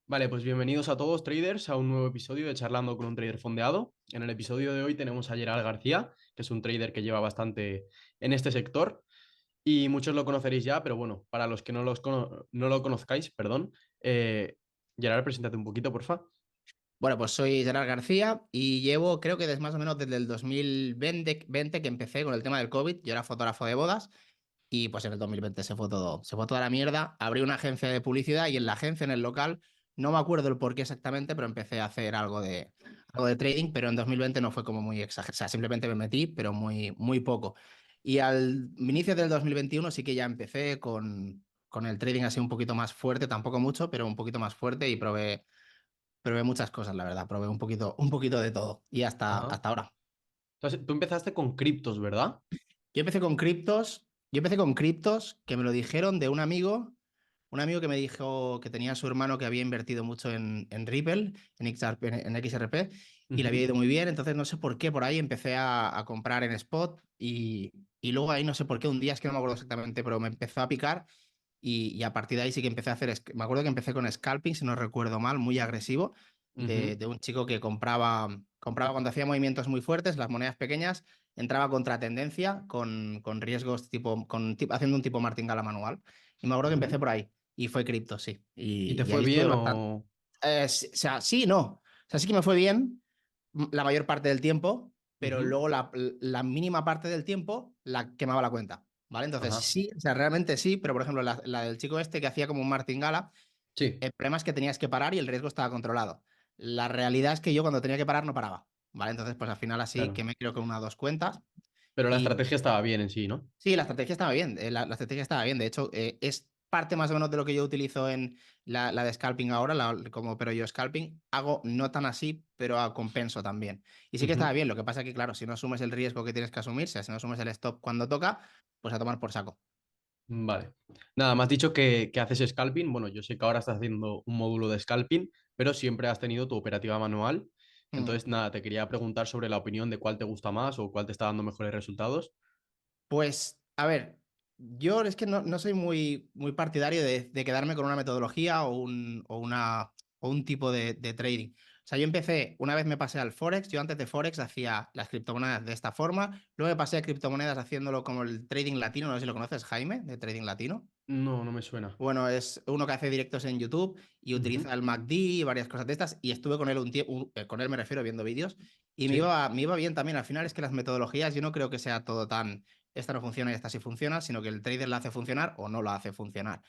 Vale, pues bienvenidos a todos traders a un nuevo episodio de Charlando con un trader fondeado. En el episodio de hoy tenemos a Gerard García, que es un trader que lleva bastante en este sector y muchos lo conoceréis ya, pero bueno, para los que no lo conozcáis, perdón, Gerard, preséntate un poquito, porfa. Bueno, pues soy Gerard García y llevo, creo que desde más o menos desde el 2020 que empecé con el tema del COVID. Yo era fotógrafo de bodas y pues en el 2020 se fue toda la mierda. Abrí una agencia de publicidad y en la agencia, en el local, no me acuerdo el por qué exactamente, pero empecé a hacer algo de trading, pero en 2020 no fue como muy exagerado. O sea, simplemente me metí, pero muy poco. Y al inicio del 2021 sí que ya empecé con el trading así un poquito más fuerte, tampoco mucho, pero un poquito más fuerte y probé muchas cosas, la verdad. Probé un poquito de todo. Y Ajá. hasta ahora. Entonces, tú empezaste con criptos, ¿verdad? Yo empecé con criptos. Yo empecé con criptos que me lo dijeron de un amigo. Un amigo que me dijo que tenía a su hermano que había invertido mucho en Ripple, en XRP, y le había Ujú. ido muy bien. Entonces, no sé por qué, por ahí empecé a comprar en spot y luego ahí no sé por qué, un día es que no me acuerdo exactamente, pero me empezó a picar y a partir de ahí sí que empecé a hacer, me acuerdo que empecé con scalping, si no recuerdo mal, muy agresivo, Ujú. de un chico que compraba cuando hacía movimientos muy fuertes, las monedas pequeñas, entraba contra tendencia con riesgos haciendo un tipo martingala manual. Y me acuerdo que empecé Ujú. por ahí y fue cripto, sí. ¿Y te Y fue ahí estuve bien bastante. o...? O sea, sí, y no. O sea, sí que me fue bien la mayor parte del tiempo, pero Ujú. luego la mínima parte del tiempo la quemaba la cuenta. ¿Vale? Entonces, Ajá. sí, o sea, realmente sí, pero por ejemplo, la del chico este que hacía como un martingala, Sí. el problema es que tenías que parar y el riesgo estaba controlado. La realidad es que yo cuando tenía que parar no paraba. ¿Vale? Entonces, pues al final así Claro. que me creo con una o dos cuentas. Pero la Y estrategia estaba bien en sí, ¿no? sí, la estrategia estaba bien. La estrategia estaba bien. De hecho, es parte más o menos de lo que yo utilizo en la de scalping ahora, como pero yo scalping. Hago no tan así, pero a compenso también. Y sí que estaba Ujú. bien. Lo que pasa es que, claro, si no asumes el riesgo que tienes que asumir, o sea, si no asumes el stop cuando toca, pues a tomar por saco. Vale. Nada, me has dicho que haces scalping. Bueno, yo sé que ahora estás haciendo un módulo de scalping, pero siempre has tenido tu operativa manual. Mm. Entonces, nada, te quería preguntar sobre la opinión de cuál te gusta más o cuál te está dando mejores resultados. Pues, a ver, yo es que no soy muy partidario de quedarme con una metodología o un tipo de trading. O sea, yo empecé, una vez me pasé al Forex, yo antes de Forex hacía las criptomonedas de esta forma, luego me pasé a criptomonedas haciéndolo como el trading latino, no sé si lo conoces, Jaime, de trading latino. No, no me suena. Bueno, es uno que hace directos en YouTube y Ujú. utiliza el MACD y varias cosas de estas. Y estuve con él un tiempo, con él me refiero viendo vídeos, y Sí. me iba bien también. Al final es que las metodologías, yo no creo que sea todo tan, esta no funciona y esta sí funciona, sino que el trader la hace funcionar o no la hace funcionar.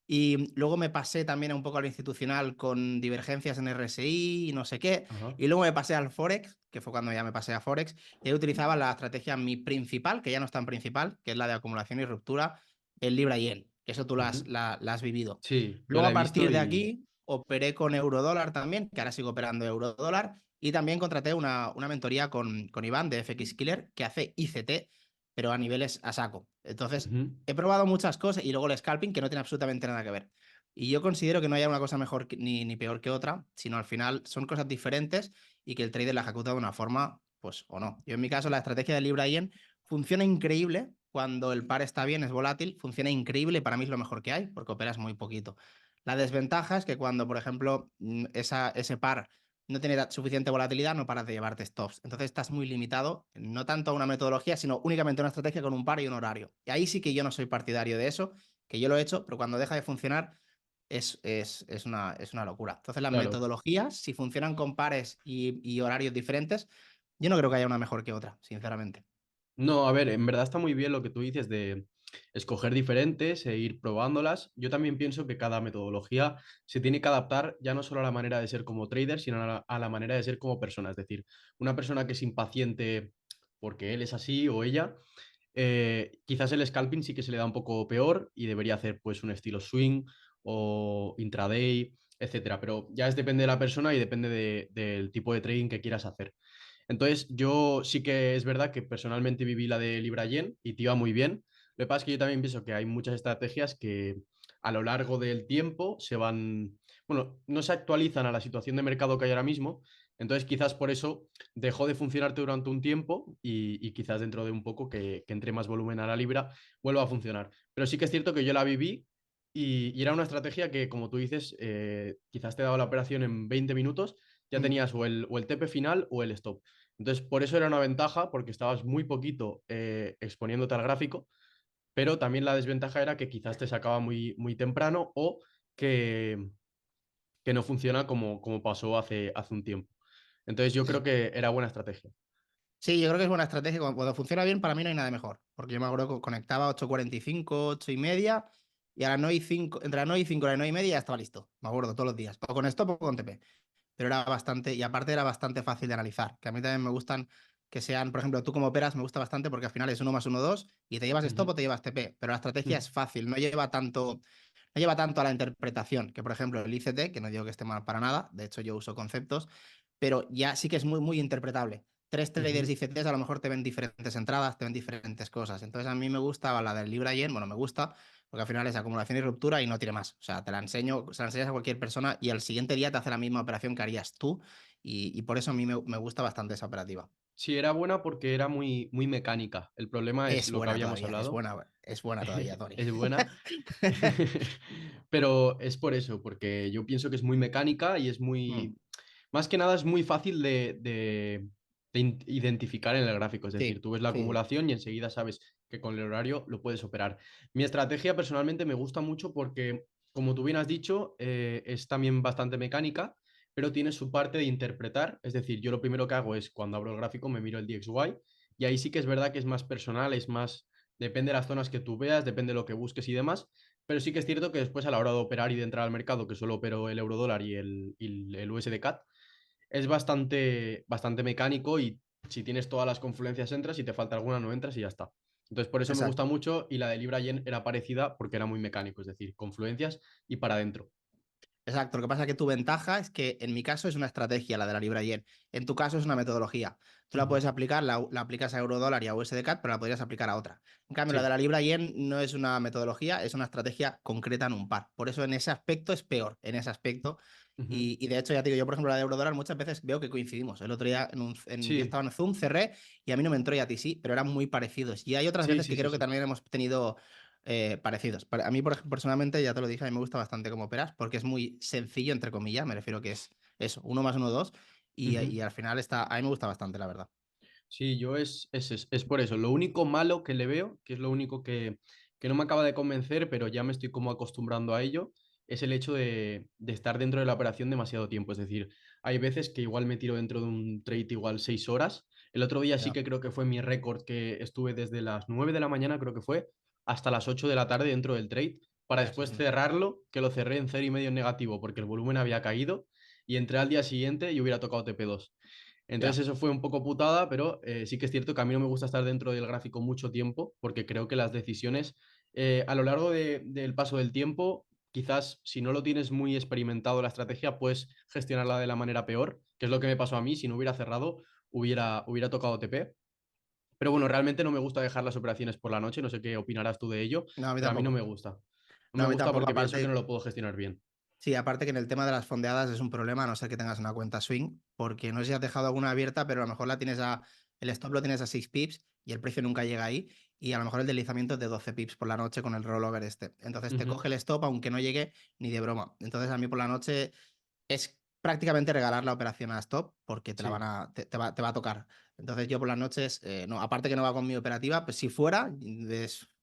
Y luego me pasé también un poco al institucional con divergencias en RSI y no sé qué. Ajá. Y luego me pasé al Forex, que fue cuando ya me pasé a Forex, y ahí utilizaba la estrategia mi principal, que ya no es tan principal, que es la de acumulación y ruptura, el Libra Yen, que eso tú Ujú. la has vivido. Sí, yo Luego la a he partir visto de y... aquí operé con eurodólar también, que ahora sigo operando eurodólar, y también contraté una mentoría con Iván de FX Killer, que hace ICT, pero a niveles a saco. Entonces, Ujú. he probado muchas cosas y luego el scalping, que no tiene absolutamente nada que ver. Y yo considero que no haya una cosa mejor ni peor que otra, sino al final son cosas diferentes y que el trader la ejecuta de una forma, pues o no. Yo en mi caso la estrategia de Libra Yen funciona increíble cuando el par está bien, es volátil, funciona increíble y para mí es lo mejor que hay porque operas muy poquito. La desventaja es que cuando, por ejemplo, ese par no tiene suficiente volatilidad, no paras de llevarte stops. Entonces estás muy limitado, no tanto a una metodología, sino únicamente a una estrategia con un par y un horario. Y ahí sí que yo no soy partidario de eso, que yo lo he hecho, pero cuando deja de funcionar es una locura. Entonces, las Claro. metodologías, si funcionan con pares y horarios diferentes, yo no creo que haya una mejor que otra, sinceramente. No, a ver, en verdad está muy bien lo que tú dices de escoger diferentes e ir probándolas. Yo también pienso que cada metodología se tiene que adaptar ya no solo a la manera de ser como trader, sino a la manera de ser como persona. Es decir, una persona que es impaciente porque él es así o ella, quizás el scalping sí que se le da un poco peor y debería hacer pues un estilo swing o intraday, etcétera. Pero ya depende de la persona y depende del tipo de trading que quieras hacer. Entonces, yo sí que es verdad que personalmente viví la de Libra Yen y te iba muy bien. Lo que pasa es que yo también pienso que hay muchas estrategias que a lo largo del tiempo se van, bueno, no se actualizan a la situación de mercado que hay ahora mismo. Entonces, quizás por eso dejó de funcionarte durante un tiempo y quizás dentro de un poco que entre más volumen a la Libra vuelva a funcionar. Pero sí que es cierto que yo la viví y era una estrategia que, como tú dices, quizás te daba la operación en 20 minutos, ya Mm. tenías o el TP final o el stop. Entonces, por eso era una ventaja, porque estabas muy poquito exponiéndote al gráfico, pero también la desventaja era que quizás te sacaba muy temprano o que, que no funciona como pasó hace un tiempo. Entonces, yo creo Sí. que era buena estrategia. Sí, yo creo que es buena estrategia. Cuando funciona bien, para mí no hay nada mejor. Porque yo me acuerdo que conectaba a 8:45, 8:30, y a las 9 y 5, entre las 9 y 5 y las 9 y media ya estaba listo. Me acuerdo todos los días. O con stop o con TP. Pero era bastante, y aparte era bastante fácil de analizar. Que a mí también me gustan que sean, por ejemplo, tú como operas me gusta bastante porque al final es 1+1=2 y te llevas stop Ujú, o te llevas TP. Pero la estrategia ujú. es fácil, no lleva tanto a la interpretación que, por ejemplo, el ICT, que no digo que esté mal para nada, de hecho yo uso conceptos, pero ya sí que es muy, muy interpretable. Tres traders Ujú. ICTs a lo mejor te ven diferentes entradas, te ven diferentes cosas. Entonces a mí me gustaba la del Libra Yen, bueno, me gusta, porque al final es acumulación y ruptura y no tiene más. O sea, te la enseño, se la enseñas a cualquier persona y al siguiente día te hace la misma operación que harías tú y por eso a mí me gusta bastante esa operativa. Sí, era buena porque era muy mecánica. El problema es Es lo que buena habíamos todavía, hablado. es buena todavía, Tony. Es buena. Pero es por eso, porque yo pienso que es muy mecánica y es Mm, muy, más que nada es muy fácil de identificar en el gráfico. Es decir, sí, tú ves la sí, sí. acumulación y enseguida sabes que con el horario lo puedes operar. Mi estrategia personalmente me gusta mucho porque, como tú bien has dicho, es también bastante mecánica, pero tiene su parte de interpretar. Es decir, yo lo primero que hago es cuando abro el gráfico me miro el DXY y ahí sí que es verdad que es más personal, es más, depende de las zonas que tú veas, depende de lo que busques y demás. Pero sí que es cierto que después a la hora de operar y de entrar al mercado, que solo opero el eurodólar y el USD CAD, es bastante mecánico y si tienes todas las confluencias entras, si te falta alguna no entras y ya está. Entonces por eso me gusta Exacto. mucho y la de Libra Yen era parecida porque era muy mecánico, es decir, confluencias y para adentro. Exacto, lo que pasa es que tu ventaja es que en mi caso es una estrategia, la de la libra yen. En tu caso es una metodología. Tú la Ujú. puedes aplicar, la aplicas a eurodólar y a USD-CAD, pero la podrías aplicar a otra. En cambio, la de Sí. la libra yen no es una metodología, es una estrategia concreta en un par. Por eso en ese aspecto es peor, en ese aspecto. Ujú. Y de hecho, ya te digo, yo por ejemplo la de eurodólar muchas veces veo que coincidimos. El otro día yo Sí, estaba en Zoom, cerré y a mí no me entró y a ti sí, pero eran muy parecidos. Y hay otras sí, veces sí, que sí, creo que sí. también hemos tenido parecidos. A mí, por ejemplo, personalmente, ya te lo dije, a mí me gusta bastante cómo operas porque es muy sencillo, entre comillas, me refiero que es eso, 1+1=2 Ujú. y al final a mí me gusta bastante, la verdad. Sí, yo es por eso. Lo único malo que le veo, que es lo único que no me acaba de convencer, pero ya me estoy como acostumbrando a ello, es el hecho de estar dentro de la operación demasiado tiempo. Es decir, hay veces que igual me tiro dentro de un trade igual 6 horas. El otro día sí Ya, que creo que fue mi récord, que estuve desde las 9 de la mañana, creo que fue, hasta las 8 de la tarde dentro del trade, para eso después sí. cerrarlo, que lo cerré en 0,5 en negativo, porque el volumen había caído, y entré al día siguiente y hubiera tocado TP2. Ya. Entonces eso fue un poco putada, pero sí que es cierto que a mí no me gusta estar dentro del gráfico mucho tiempo, porque creo que las decisiones a lo largo del paso del tiempo, quizás si no lo tienes muy experimentado la estrategia, puedes gestionarla de la manera peor, que es lo que me pasó a mí, si no hubiera cerrado, hubiera tocado TP. Pero bueno, realmente no me gusta dejar las operaciones por la noche, no sé qué opinarás tú de ello, No, a mí pero a mí no me tampoco. gusta. No No, me a mí gusta tampoco, porque pienso que no aparte, lo puedo gestionar bien. sí, aparte que en el tema de las fondeadas es un problema, a no ser que tengas una cuenta swing, porque no sé si has dejado alguna abierta, pero a lo mejor el stop lo tienes a 6 pips y el precio nunca llega ahí, y a lo mejor el deslizamiento es de 12 pips por la noche con el rollover este. Entonces te Ujú. coge el stop aunque no llegue ni de broma. Entonces a mí por la noche es prácticamente regalar la operación a stop porque te la van Sí. a, te va a tocar. Entonces yo por las noches, no, aparte que no va con mi operativa, pues si fuera,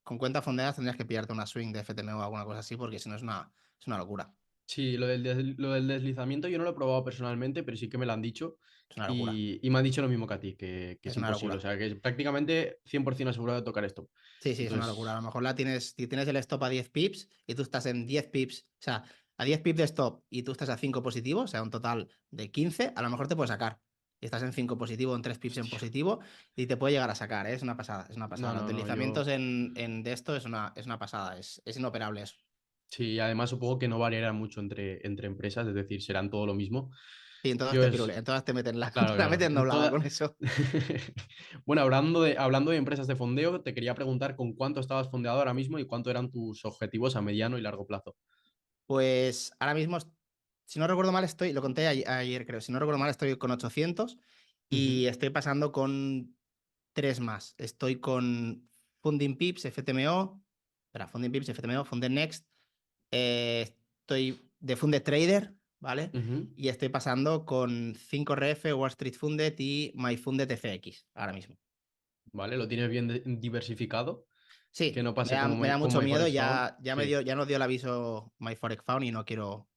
con cuenta fondeadas tendrías que pillarte una swing de FTM o alguna cosa así, porque si no es una locura. Sí, lo del deslizamiento yo no lo he probado personalmente, pero sí que me lo han dicho Es una locura. y me han dicho lo mismo que a ti, que es Es una imposible. O locura. sea, que es prácticamente 100% asegurado de tocar esto. Sí, sí, es una locura. A Entonces, lo mejor si tienes el stop a 10 pips y tú estás en 10 pips, o sea, a 10 pips de stop y tú estás a 5 positivo, o sea, un total de 15, a lo mejor te puede sacar. Y estás en 5 positivo, en 3 pips en hostia. positivo y te puede llegar a sacar, ¿eh? Es una pasada, es una pasada. No, Los no, no, deslizamientos yo de esto es una pasada, es inoperable eso. sí, además supongo que no variará mucho entre empresas, es decir, serán todo lo mismo. Y en todas Yo te es, pirulen, en todas te meten claro, te la claro, meten en doblada toda... con eso. Bueno, hablando de empresas de fondeo, te quería preguntar con cuánto estabas fondeado ahora mismo y cuánto eran tus objetivos a mediano y largo plazo. Pues ahora mismo, si no recuerdo mal, lo conté ayer, creo, si no recuerdo mal, estoy con 800 Ujú. y estoy pasando con tres más. Estoy con Funding Pips, FTMO, espera, Funding Pips, FTMO, Funded Next Estoy de Funded Trader, ¿vale? Ujú. Y estoy pasando con 5RF, Wall Street Funded y MyFunded FX ahora mismo. ¿Vale? ¿Lo tienes bien Sí, que no me pase da, como me da con mucho miedo. MyForexFound? Ya me Sí. dio, ya nos dio el aviso MyForexFound y no quiero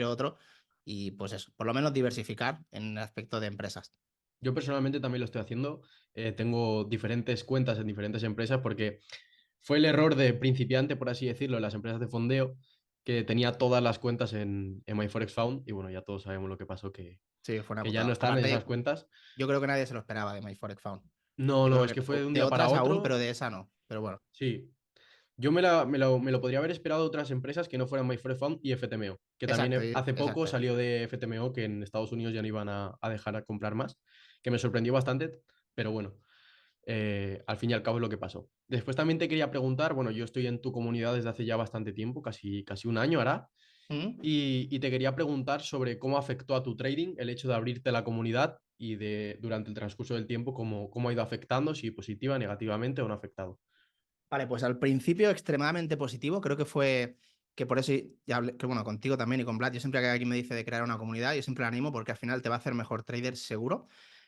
otro. Y pues eso, por lo menos diversificar en el aspecto de empresas. Yo personalmente también lo estoy haciendo. Tengo diferentes cuentas en diferentes empresas porque fue el error de principiante, por así decirlo, en las empresas de fondeo, que tenía todas las cuentas en MyForexFound y bueno, ya todos sabemos lo que pasó, Sí, fue una que ya no putada. están esas Aparte, cuentas. yo creo que nadie se lo esperaba de MyForexFound. No, Yo no, creo es que que fue de un de día para otras aún, otro. pero de esa no. Pero bueno, Sí, yo me lo podría haber esperado de otras empresas que no fueran MyForexFound y FTMO, que también exacto, hace poco exacto. salió de FTMO, que en Estados Unidos ya no iban a dejar a comprar más, que me sorprendió bastante, pero bueno. Al fin y al cabo es lo que pasó. Después también te quería preguntar, bueno, yo estoy en tu comunidad desde hace ya bastante tiempo, casi un año hará, ¿Mm? y te quería preguntar sobre cómo afectó a tu trading el hecho de abrirte la comunidad y de durante el transcurso del tiempo, cómo ha ido afectando, si positiva, negativamente o no ha afectado. Vale, pues al principio extremadamente positivo, creo que fue que por eso ya hablé, que bueno, contigo también y con Vlad, yo siempre que alguien me dice de crear una comunidad, yo siempre la animo porque al final te va a hacer mejor trader seguro.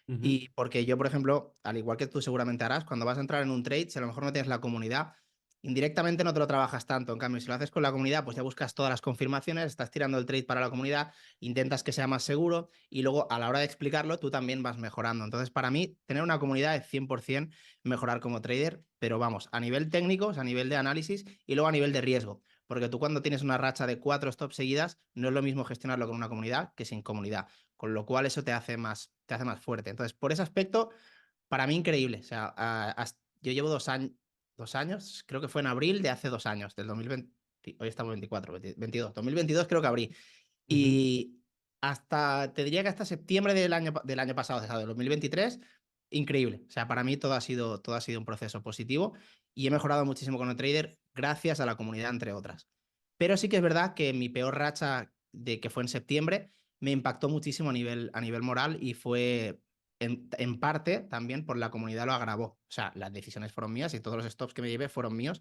Ujú, Y porque yo, por ejemplo, al igual que tú seguramente harás, cuando vas a entrar en un trade, si a lo mejor no tienes la comunidad, indirectamente no te lo trabajas tanto. En cambio, si lo haces con la comunidad, pues ya buscas todas las confirmaciones, estás tirando el trade para la comunidad, intentas que sea más seguro y luego a la hora de explicarlo, tú también vas mejorando. Entonces, para mí, tener una comunidad es 100% mejorar como trader, pero vamos, a nivel técnico, o sea, a nivel de análisis y luego a nivel de riesgo. Porque tú cuando tienes una racha de 4 stops seguidas, no es lo mismo gestionarlo con una comunidad que sin comunidad, con lo cual eso te hace más fuerte. Entonces, por ese aspecto, para mí increíble. O sea, yo llevo 2 años, creo que fue en abril de hace 2 años, del 2020, hoy estamos 24, 22, 2022 creo que abrí. ujú. Y te diría que hasta septiembre del año pasado, o sea, del 2023, increíble. O sea, para mí todo ha sido un proceso positivo y he mejorado muchísimo con el trader gracias a la comunidad, entre otras. Pero sí que es verdad que mi peor racha de que fue en septiembre me impactó muchísimo a nivel moral y fue en parte también por la comunidad lo agravó. O sea, las decisiones fueron mías y todos los stops que me llevé fueron míos,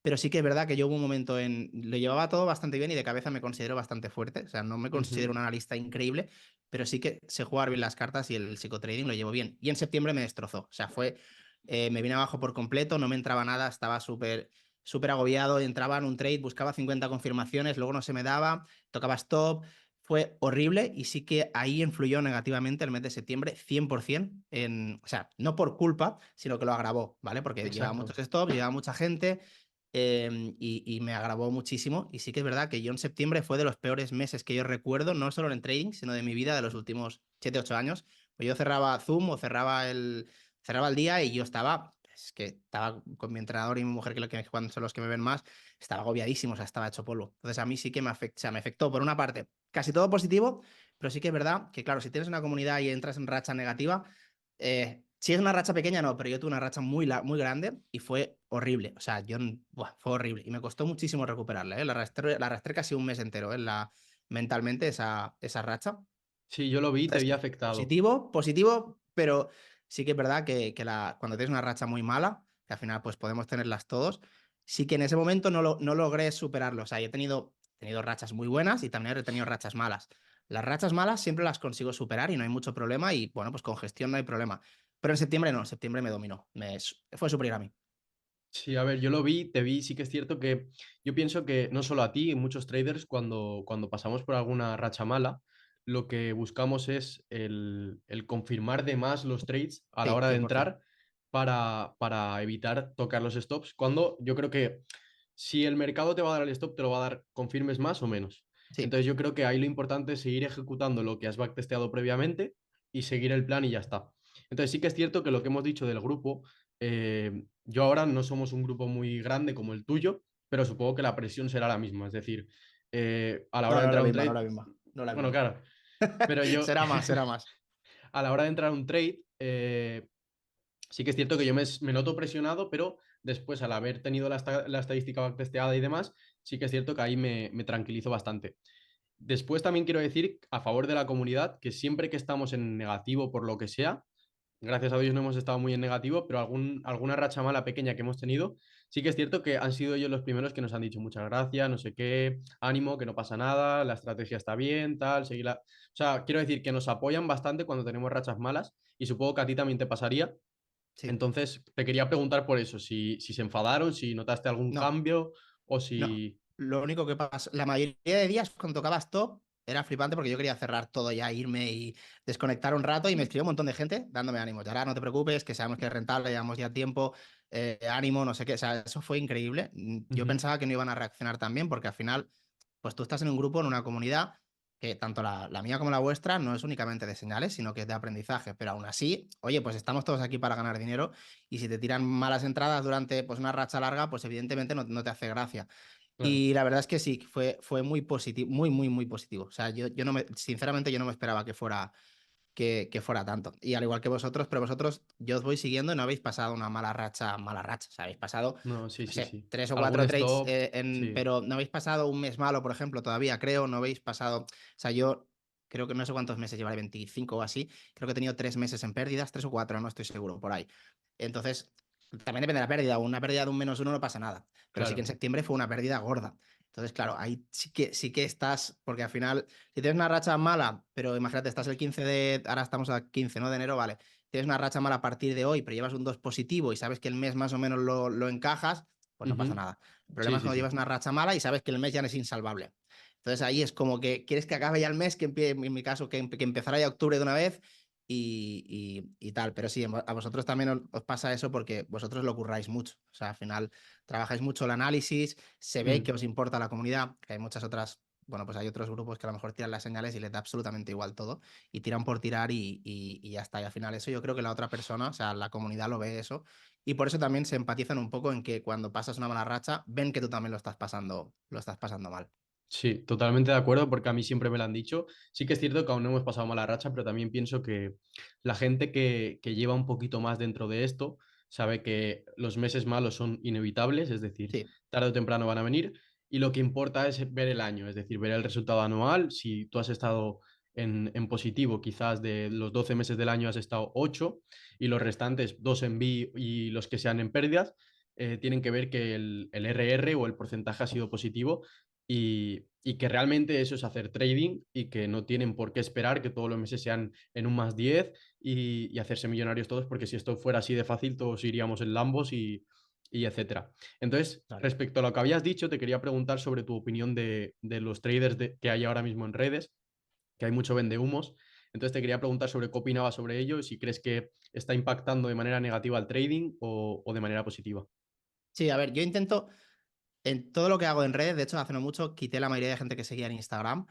pero sí que es verdad que yo hubo un momento lo llevaba todo bastante bien y de cabeza me considero bastante fuerte. O sea, no me considero Ujú. un analista increíble, pero sí que sé jugar bien las cartas y el psicotrading lo llevo bien. Y en septiembre me destrozó. O sea, me vine abajo por completo, no me entraba nada, estaba súper agobiado, entraba en un trade, buscaba 50 confirmaciones, luego no se me daba, tocaba stop. Fue horrible y sí que ahí influyó negativamente el mes de septiembre 100%, o sea, no por culpa, sino que lo agravó, ¿vale? Porque llevaba Exacto. muchos stops, llevaba mucha gente, y me agravó muchísimo. Y sí que es verdad que yo en septiembre fue de los peores meses que yo recuerdo, no solo en trading, sino de mi vida de los últimos 7 8 años. Pues yo cerraba Zoom o cerraba el día y yo estaba con mi entrenador y mi mujer, que son los que me ven más, estaba agobiadísimo, o sea, estaba hecho polvo. Entonces a mí sí que o sea, me afectó por una parte casi todo positivo, pero sí que es verdad que, claro, si tienes una comunidad y entras en racha negativa, si es una racha pequeña, no, pero yo tuve una racha muy grande y fue horrible. O sea, buah, fue horrible y me costó muchísimo recuperarla. ¿Eh? La arrastré casi un mes entero, mentalmente esa racha. Sí, yo lo vi y te Entonces, vi afectado. positivo, pero sí que es verdad que cuando tienes una racha muy mala, que al final pues podemos tenerlas todos, sí que en ese momento no logré superarlo. O sea, yo he tenido rachas muy buenas y también he tenido rachas malas. Las rachas malas siempre las consigo superar y no hay mucho problema y bueno, pues con gestión no hay problema. Pero en septiembre no, en septiembre me dominó. Fue superior a mí. Sí, a ver, yo lo vi, te vi, sí que es cierto que yo pienso que no solo a ti, en muchos traders, cuando pasamos por alguna racha mala, lo que buscamos es el confirmar de más los trades a la Sí, hora de 100%. entrar para evitar tocar los stops, cuando yo creo que si el mercado te va a dar el stop, te lo va a dar, confirmes más o menos. Sí, Entonces yo creo que ahí lo importante es seguir ejecutando lo que has backtesteado previamente y seguir el plan y ya está. Entonces sí que es cierto que lo que hemos dicho del grupo, yo ahora no somos un grupo muy grande como el tuyo, pero supongo que la presión será la misma. Es decir, a la hora no, de no es la entrar a un misma, no es trade, la misma, no es la bueno, misma. claro, pero yo Será más, será más. a la hora de entrar a un trade, sí que es cierto que yo me noto presionado, pero después al haber tenido la estadística backtesteada y demás, sí que es cierto que ahí me tranquilizo bastante. Después también quiero decir a favor de la comunidad que siempre que estamos en negativo por lo que sea, gracias a Dios no hemos estado muy en negativo, pero alguna racha mala pequeña que hemos tenido, sí que es cierto que han sido ellos los primeros que nos han dicho muchas gracias, no sé qué, ánimo, que no pasa nada, la estrategia está bien, tal, seguirla. O sea, quiero decir que nos apoyan bastante cuando tenemos rachas malas y supongo que a ti también te pasaría. Sí. Entonces, te quería preguntar por eso, si se enfadaron, si notaste algún No, cambio o no. si... Lo único que pasa, la mayoría de días cuando tocaba stop era flipante porque yo quería cerrar todo ya, irme y desconectar un rato y me escribió un montón de gente dándome ánimo. Ya ahora no te preocupes, que sabemos que es rentable, llevamos ya tiempo, ánimo, no sé qué. O sea, eso fue increíble. Yo Ujú, pensaba que no iban a reaccionar tan bien porque al final, pues tú estás en un grupo, en una comunidad que tanto la mía como la vuestra no es únicamente de señales, sino que es de aprendizaje. Pero aún así, oye, pues estamos todos aquí para ganar dinero y si te tiran malas entradas durante pues, una racha larga, pues evidentemente no te hace gracia. claro. Y la verdad es que sí, fue muy positivo, muy, muy, muy positivo. O sea, yo no me, sinceramente, yo no me esperaba que fuera tanto. Y al igual que vosotros, pero vosotros, yo os voy siguiendo y no habéis pasado una mala racha. O sea, habéis pasado, No, sí, no sí, sé, sí. tres o Algún cuatro trades, stop, sí. pero no habéis pasado un mes malo, por ejemplo, todavía, creo, no habéis pasado. O sea, yo creo que no sé cuántos meses llevaré, 25 o así. Creo que he tenido 3 meses en pérdidas, 3 o 4, no estoy seguro, por ahí. Entonces, también depende de la pérdida. Una pérdida de un -1 no pasa nada. Pero sí que Claro. en septiembre fue una pérdida gorda. Entonces, claro, ahí sí que estás, porque al final, si tienes una racha mala, pero imagínate, estás el 15 de, ahora estamos a 15, ¿no? De enero, vale. Tienes una racha mala a partir de hoy, pero llevas un 2 positivo y sabes que el mes más o menos lo encajas, pues no pasa Ujú, nada. El problema sí, es sí, cuando sí. llevas una racha mala y sabes que el mes ya no es insalvable. Entonces ahí es como que quieres que acabe ya el mes, en mi caso, que empezara ya octubre de una vez y tal. Pero sí, a vosotros también os pasa eso porque vosotros lo curráis mucho. O sea, al final trabajáis mucho el análisis, se ve que Mm, os importa la comunidad, que hay muchas otras, bueno, pues hay otros grupos que a lo mejor tiran las señales y les da absolutamente igual todo y tiran por tirar y ya está. Y al final eso yo creo que la otra persona, o sea, la comunidad lo ve eso y por eso también se empatizan un poco en que cuando pasas una mala racha, ven que tú también lo estás pasando mal. sí, totalmente de acuerdo porque a mí siempre me lo han dicho. Sí que es cierto que aún no hemos pasado mala racha, pero también pienso que la gente que lleva un poquito más dentro de esto sabe que los meses malos son inevitables, es decir, Sí, tarde o temprano van a venir y lo que importa es ver el año, es decir, ver el resultado anual. Si tú has estado en positivo, quizás de los 12 meses del año has estado 8 y los restantes 2 en B y los que sean en pérdidas, tienen que ver que el RR o el porcentaje ha sido positivo y que realmente eso es hacer trading y que no tienen por qué esperar que todos los meses sean en un +10 y hacerse millonarios todos, porque si esto fuera así de fácil, todos iríamos en Lambos y etcétera. Entonces, claro. respecto a lo que habías dicho, te quería preguntar sobre tu opinión de los traders que hay ahora mismo en redes, que hay mucho vendehumos. Entonces, te quería preguntar sobre qué opinabas sobre ello y si crees que está impactando de manera negativa al trading o de manera positiva. Sí, a ver, yo intento, en todo lo que hago en redes, de hecho, hace no mucho quité la mayoría de gente que seguía en Instagram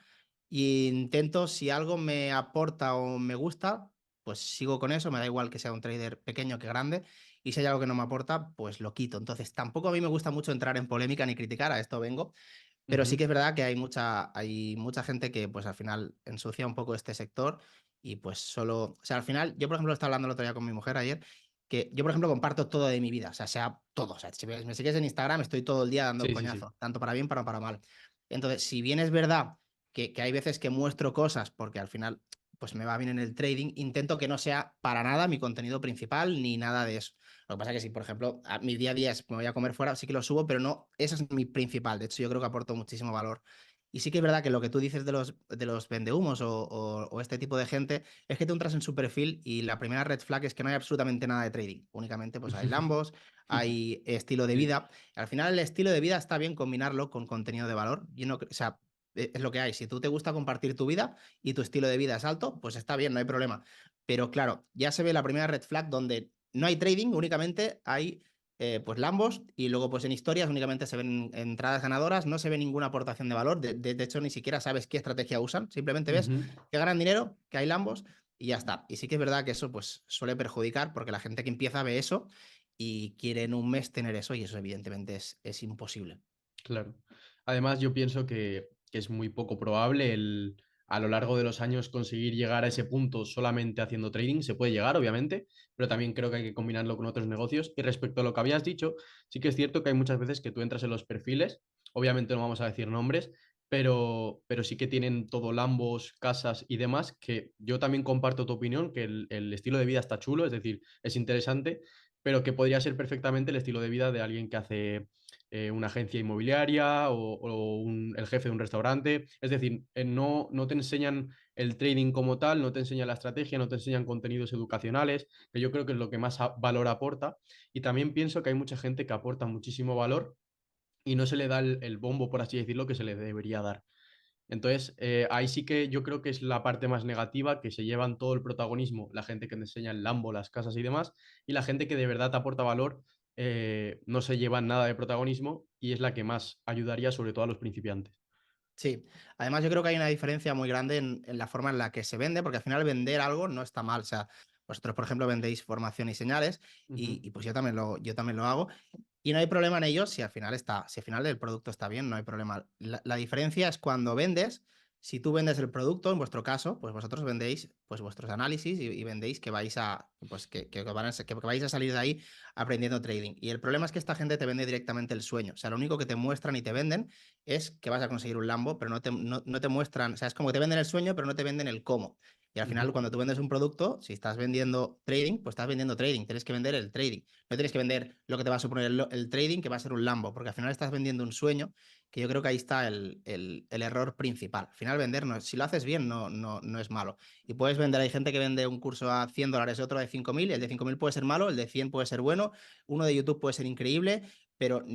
y intento, si algo me aporta o me gusta, pues sigo con eso, me da igual que sea un trader pequeño que grande, y si hay algo que no me aporta, pues lo quito. Entonces, tampoco a mí me gusta mucho entrar en polémica ni criticar, a esto vengo, pero sí Ujú, que es verdad que hay mucha gente que pues al final ensucia un poco este sector y pues solo, o sea, al final, yo por ejemplo estaba hablando el otro día con mi mujer ayer, que yo por ejemplo comparto todo de mi vida, o sea todo, o sea, si me sigues en Instagram estoy todo el día dando sí, sí, sí. coñazo, tanto para bien como para mal. Entonces, si bien es verdad que hay veces que muestro cosas porque al final pues me va bien en el trading, intento que no sea para nada mi contenido principal ni nada de eso. Lo que pasa es que si, por ejemplo, mi día a día es me voy a comer fuera, sí que lo subo, pero no, esa es mi principal. De hecho, yo creo que aporto muchísimo valor. Y sí que es verdad que lo que tú dices de los vendehumos o este tipo de gente es que tú entras en su perfil y la primera red flag es que no hay absolutamente nada de trading. Únicamente pues hay lambos, hay estilo de Sí. vida. Al final el estilo de vida está bien combinarlo con contenido de valor. Yo no, o sea, es lo que hay. Si tú te gusta compartir tu vida y tu estilo de vida es alto, pues está bien, no hay problema. Pero claro, ya se ve la primera red flag donde no hay trading, únicamente hay pues Lambos y luego pues en historias únicamente se ven entradas ganadoras, no se ve ninguna aportación de valor, de hecho ni siquiera sabes qué estrategia usan, simplemente ves Ujú, que ganan dinero, que hay Lambos y ya está. Y sí que es verdad que eso pues suele perjudicar porque la gente que empieza ve eso y quiere en un mes tener eso y eso evidentemente es imposible. claro. Además, yo pienso que es muy poco probable a lo largo de los años conseguir llegar a ese punto solamente haciendo trading. Se puede llegar, obviamente, pero también creo que hay que combinarlo con otros negocios. Y respecto a lo que habías dicho, sí que es cierto que hay muchas veces que tú entras en los perfiles, obviamente no vamos a decir nombres, pero sí que tienen todo Lambos, casas y demás, que yo también comparto tu opinión, que el estilo de vida está chulo, es decir, es interesante, pero que podría ser perfectamente el estilo de vida de alguien que hace una agencia inmobiliaria el jefe de un restaurante. Es decir, no te enseñan el trading como tal, no te enseñan la estrategia, no te enseñan contenidos educacionales, que yo creo que es lo que más valor aporta. Y también pienso que hay mucha gente que aporta muchísimo valor y no se le da el bombo, por así decirlo, que se le debería dar. Entonces, ahí sí que yo creo que es la parte más negativa, que se llevan todo el protagonismo, la gente que te enseña el Lambo, las casas y demás, y la gente que de verdad te aporta valor no se lleva nada de protagonismo y es la que más ayudaría sobre todo a los principiantes. Sí, además yo creo que hay una diferencia muy grande en la forma en la que se vende, porque al final vender algo no está mal. O sea, vosotros, por ejemplo, vendéis formación y señales Ujú, y pues yo también lo hago. Y no hay problema en ello si al final el producto está bien, no hay problema. La diferencia es cuando vendes, si tú vendes el producto, en vuestro caso, pues vosotros vendéis pues vuestros análisis y vendéis que vais a, pues que vais a salir de ahí aprendiendo trading. Y el problema es que esta gente te vende directamente el sueño. O sea, lo único que te muestran y te venden es que vas a conseguir un Lambo, pero no te muestran, o sea, es como que te venden el sueño, pero no te venden el cómo. Y al final, ujú. cuando tú vendes un producto, si estás vendiendo trading, pues estás vendiendo trading, tienes que vender el trading. No tienes que vender lo que te va a suponer el trading, que va a ser un Lambo, porque al final estás vendiendo un sueño, que yo creo que ahí está el error principal. Al final, vender, si lo haces bien, no es malo. Y puedes vender, hay gente que vende un curso a $100, otro de 5.000, y el de 5.000 puede ser malo, el de 100 puede ser bueno, uno de YouTube puede ser increíble, pero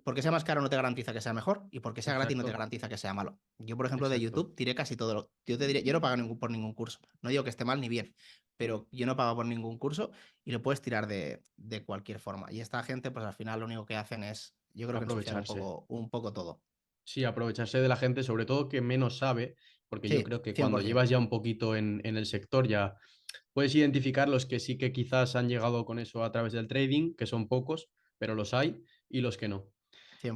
porque sea más caro no te garantiza que sea mejor, y porque sea gratis no te Exacto, garantiza que sea malo. Yo, por ejemplo, de exacto. YouTube tiré casi todo. Yo te diré, yo no pago por ningún curso. No digo que esté mal ni bien, pero yo no pago por ningún curso y lo puedes tirar de cualquier forma. Y esta gente, pues al final lo único que hacen es, yo creo que ensuciar un Aprovecharse. poco, un poco todo. Sí, aprovecharse de la gente, sobre todo que menos sabe, porque yo Sí, creo que cuando 100%. llevas ya un poquito en el sector ya puedes identificar los que sí que quizás han llegado con eso a través del trading, que son pocos, pero los hay, y los que no.